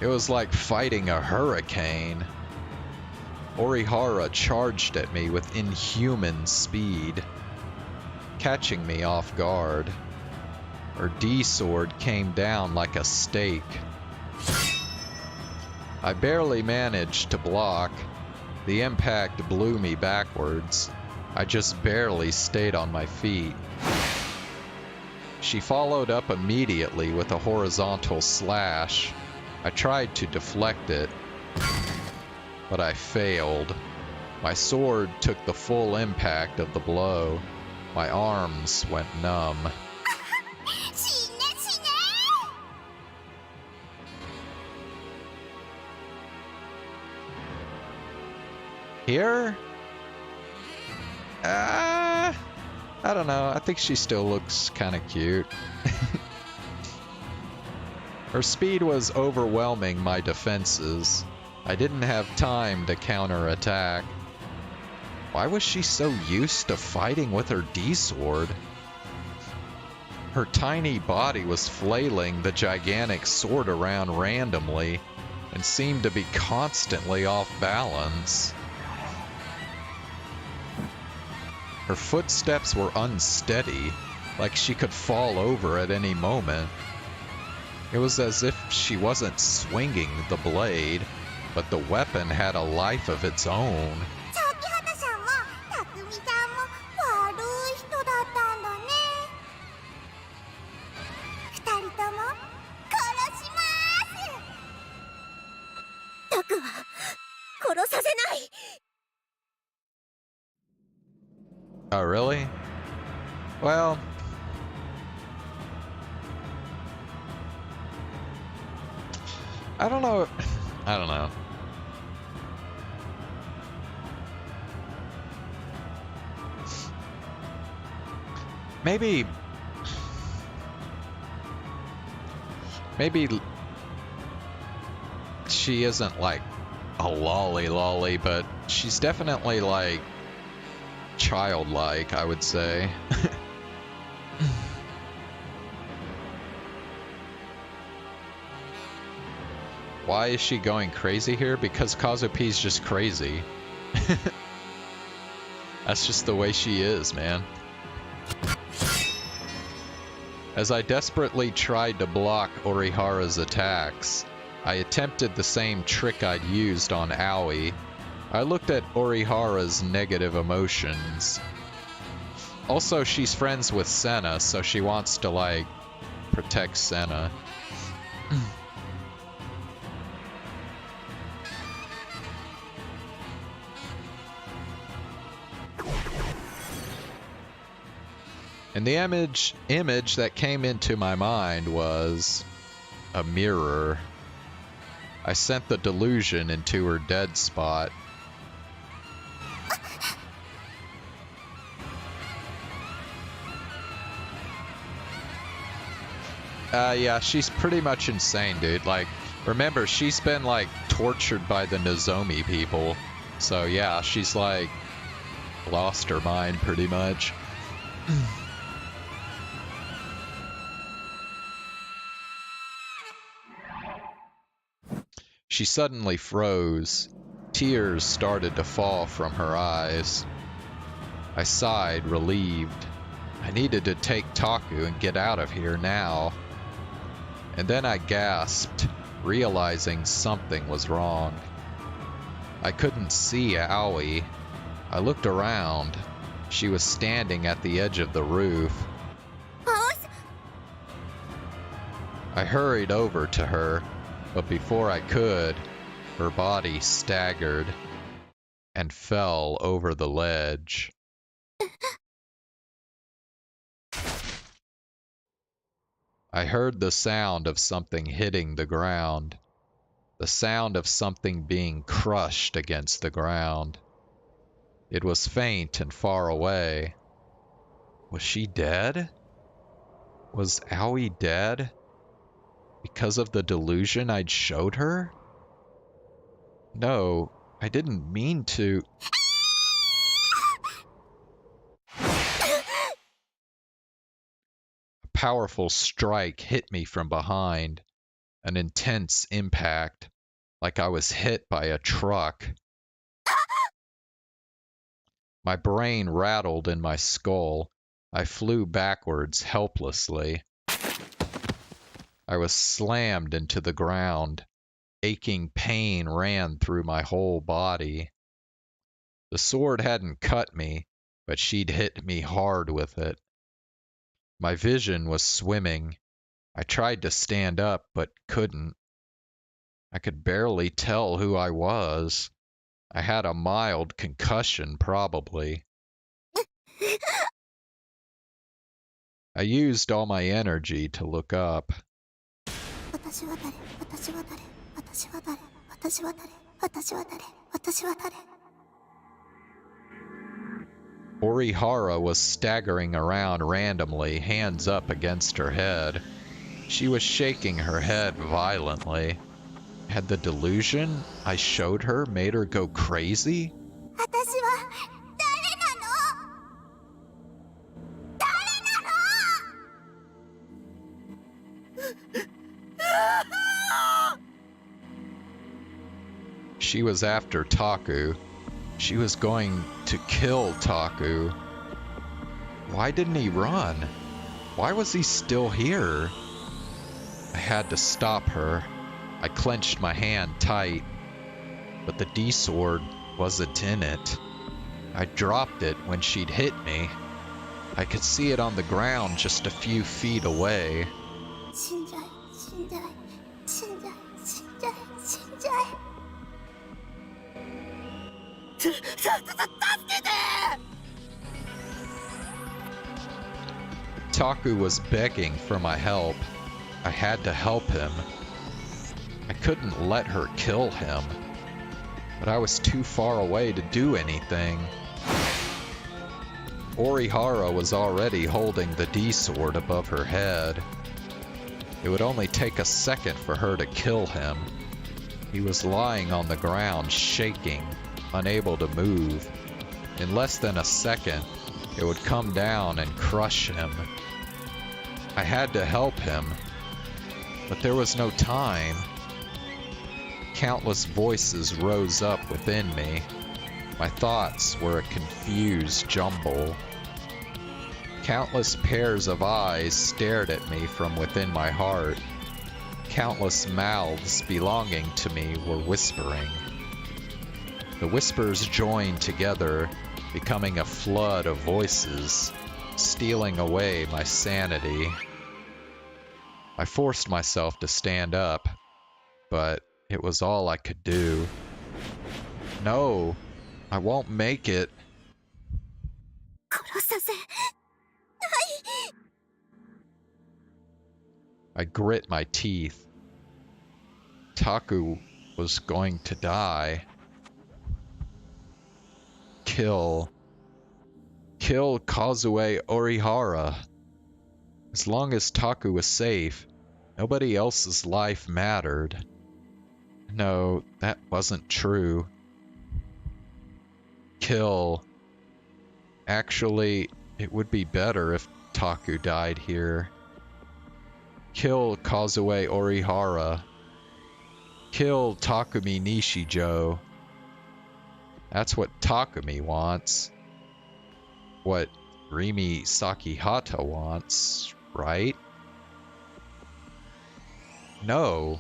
It was like fighting a hurricane. Orihara charged at me with inhuman speed, catching me off guard. Her D-sword came down like a stake, I barely managed to block. The impact blew me backwards. I just barely stayed on my feet. She followed up immediately with a horizontal slash. I tried to deflect it, but I failed. My sword took the full impact of the blow. My arms went numb. Here? I don't know. I think she still looks kind of cute. Her speed was overwhelming my defenses. I didn't have time to counterattack. Why was she so used to fighting with her D-sword? Her tiny body was flailing the gigantic sword around randomly and seemed to be constantly off balance. Her footsteps were unsteady, like she could fall over at any moment. It was as if she wasn't swinging the blade, but the weapon had a life of its own. Oh, really? Well... I don't know. I don't know. Maybe she isn't like a lolly, but she's definitely like childlike, I would say. Why is she going crazy here? Because Kazupi's just crazy. That's just the way she is, man. As I desperately tried to block Orihara's attacks, I attempted the same trick I'd used on Aoi. I looked at Orihara's negative emotions. Also, she's friends with Senna, so she wants to, like, protect Senna. And the image that came into my mind was a mirror. I sent the delusion into her dead spot. Yeah, she's pretty much insane, dude. Like, remember, she's been, like, tortured by the Nozomi people. So, yeah, she's, like, lost her mind, pretty much. She suddenly froze. Tears started to fall from her eyes. I sighed, relieved. I needed to take Taku and get out of here now. And then I gasped, realizing something was wrong. I couldn't see Aoi. I looked around. She was standing at the edge of the roof. I hurried over to her, but before I could, her body staggered and fell over the ledge. I heard the sound of something hitting the ground, the sound of something being crushed against the ground. It was faint and far away. Was she dead? Was Aoi dead? Because of the delusion I'd showed her? No, I didn't mean to. A powerful strike hit me from behind, an intense impact, like I was hit by a truck. My brain rattled in my skull. I flew backwards helplessly. I was slammed into the ground. Aching pain ran through my whole body. The sword hadn't cut me, but she'd hit me hard with it. My vision was swimming. I tried to stand up, but couldn't. I could barely tell who I was. I had a mild concussion, probably. I used all my energy to look up. Orihara was staggering around randomly, hands up against her head. She was shaking her head violently. Had the delusion I showed her made her go crazy? She was after Taku. She was going to kill Taku. Why didn't he run? Why was he still here? I had to stop her. I clenched my hand tight, but the D-sword wasn't in it. I dropped it when she'd hit me. I could see it on the ground just a few feet away. Taku was begging for my help. I had to help him. I couldn't let her kill him, but I was too far away to do anything. Orihara was already holding the D-sword above her head. It would only take a second for her to kill him. He was lying on the ground, shaking, unable to move. In less than a second, it would come down and crush him. I had to help him, but there was no time. Countless voices rose up within me. My thoughts were a confused jumble. Countless pairs of eyes stared at me from within my heart. Countless mouths belonging to me were whispering. The whispers joined together, becoming a flood of voices, stealing away my sanity. I forced myself to stand up, but it was all I could do. No, I won't make it. I grit my teeth. Taku was going to die. Kill Kazue Orihara. As long as Taku was safe, nobody else's life mattered. No, that wasn't true. Kill. Actually, it would be better if Taku died here. Kill Kazue Orihara. Kill Takumi Nishijo. That's what Takumi wants. What Rimi Sakihata wants, right? No.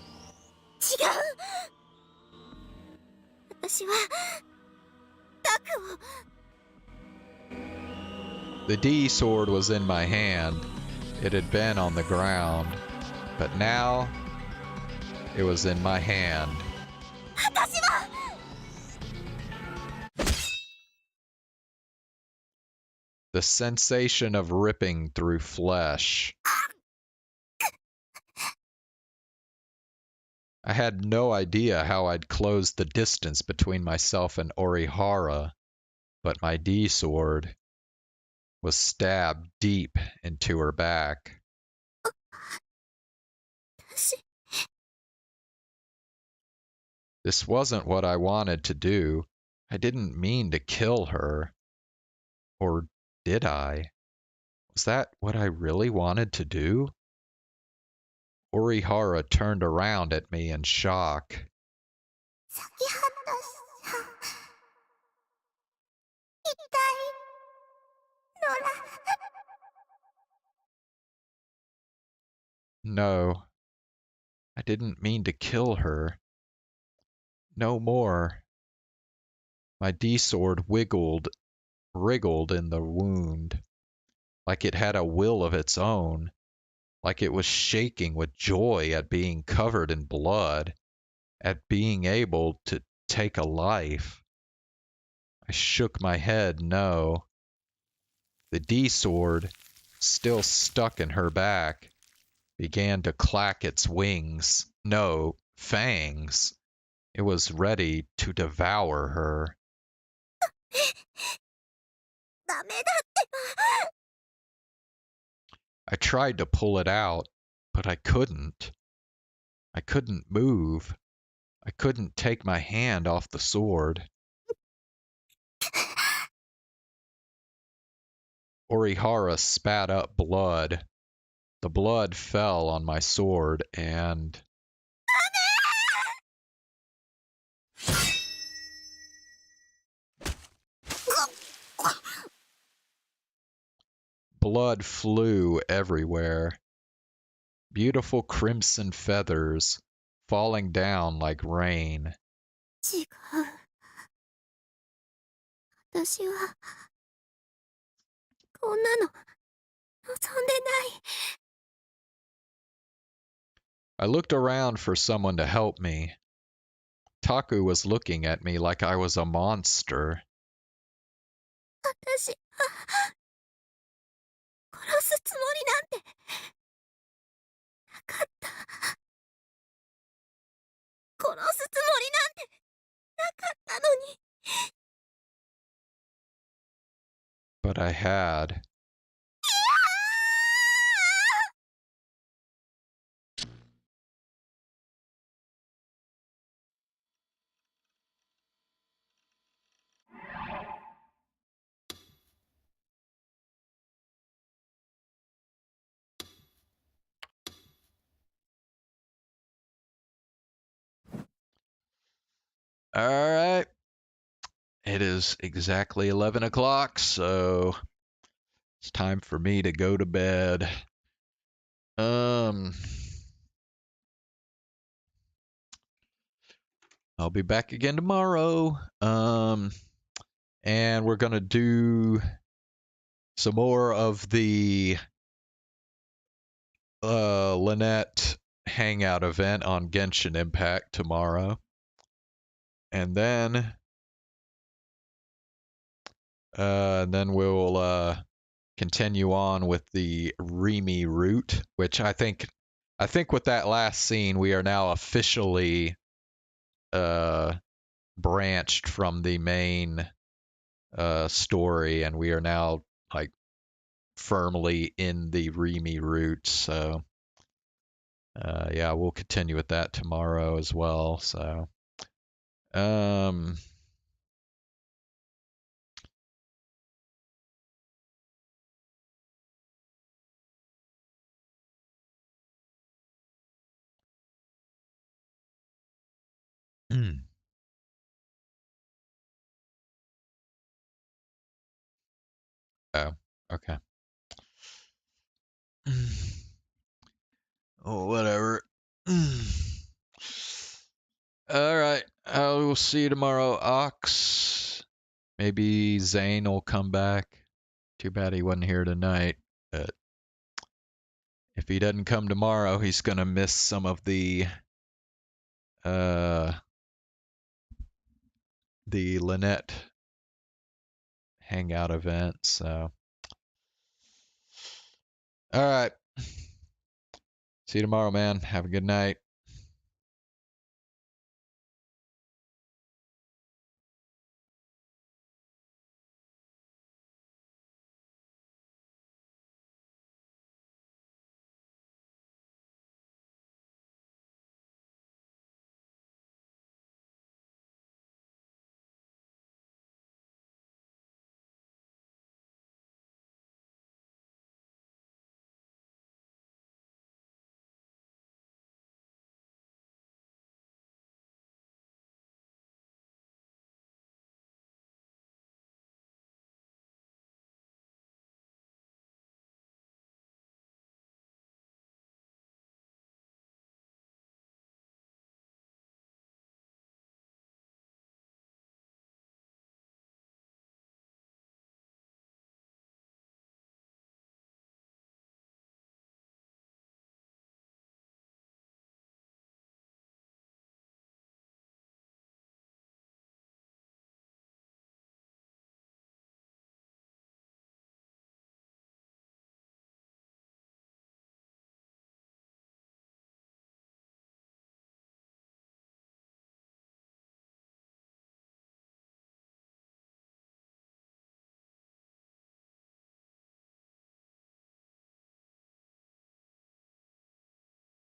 The D sword was in my hand. It had been on the ground, but now it was in my hand. The sensation of ripping through flesh. I had no idea how I'd close the distance between myself and Orihara, but my D-sword was stabbed deep into her back. This wasn't what I wanted to do. I didn't mean to kill her. Or did I? Was that what I really wanted to do? Orihara turned around at me in shock. No, didn't mean to kill her. No more. My D-sword wriggled in the wound, like it had a will of its own, like it was shaking with joy at being covered in blood, at being able to take a life. I shook my head no. The D-sword, still stuck in her back, began to clack its wings. No, fangs. It was ready to devour her. I tried to pull it out, but I couldn't. I couldn't move. I couldn't take my hand off the sword. Orihara spat up blood. The blood fell on my sword and... Blood flew everywhere. Beautiful crimson feathers falling down like rain. 違う。私はこんなの望んでない。I looked around for someone to help me. Taku was looking at me like I was a monster. 私は殺すつもりなんてなかった。殺すつもりなんてなかったのに。But I had. All right. It is exactly 11 o'clock, so it's time for me to go to bed. I'll be back again tomorrow. And we're going to do some more of the Lynette hangout event on Genshin Impact tomorrow. And then we'll continue on with the Rimi route, which I think with that last scene we are now officially branched from the main story, and we are now like firmly in the Rimi route. So yeah, we'll continue with that tomorrow as well. So oh, okay. Oh, whatever. All right. I will see you tomorrow, Ox. Maybe Zane will come back. Too bad he wasn't here tonight. But if he doesn't come tomorrow, he's going to miss some of the Lynette hangout event. So, all right. See you tomorrow, man. Have a good night.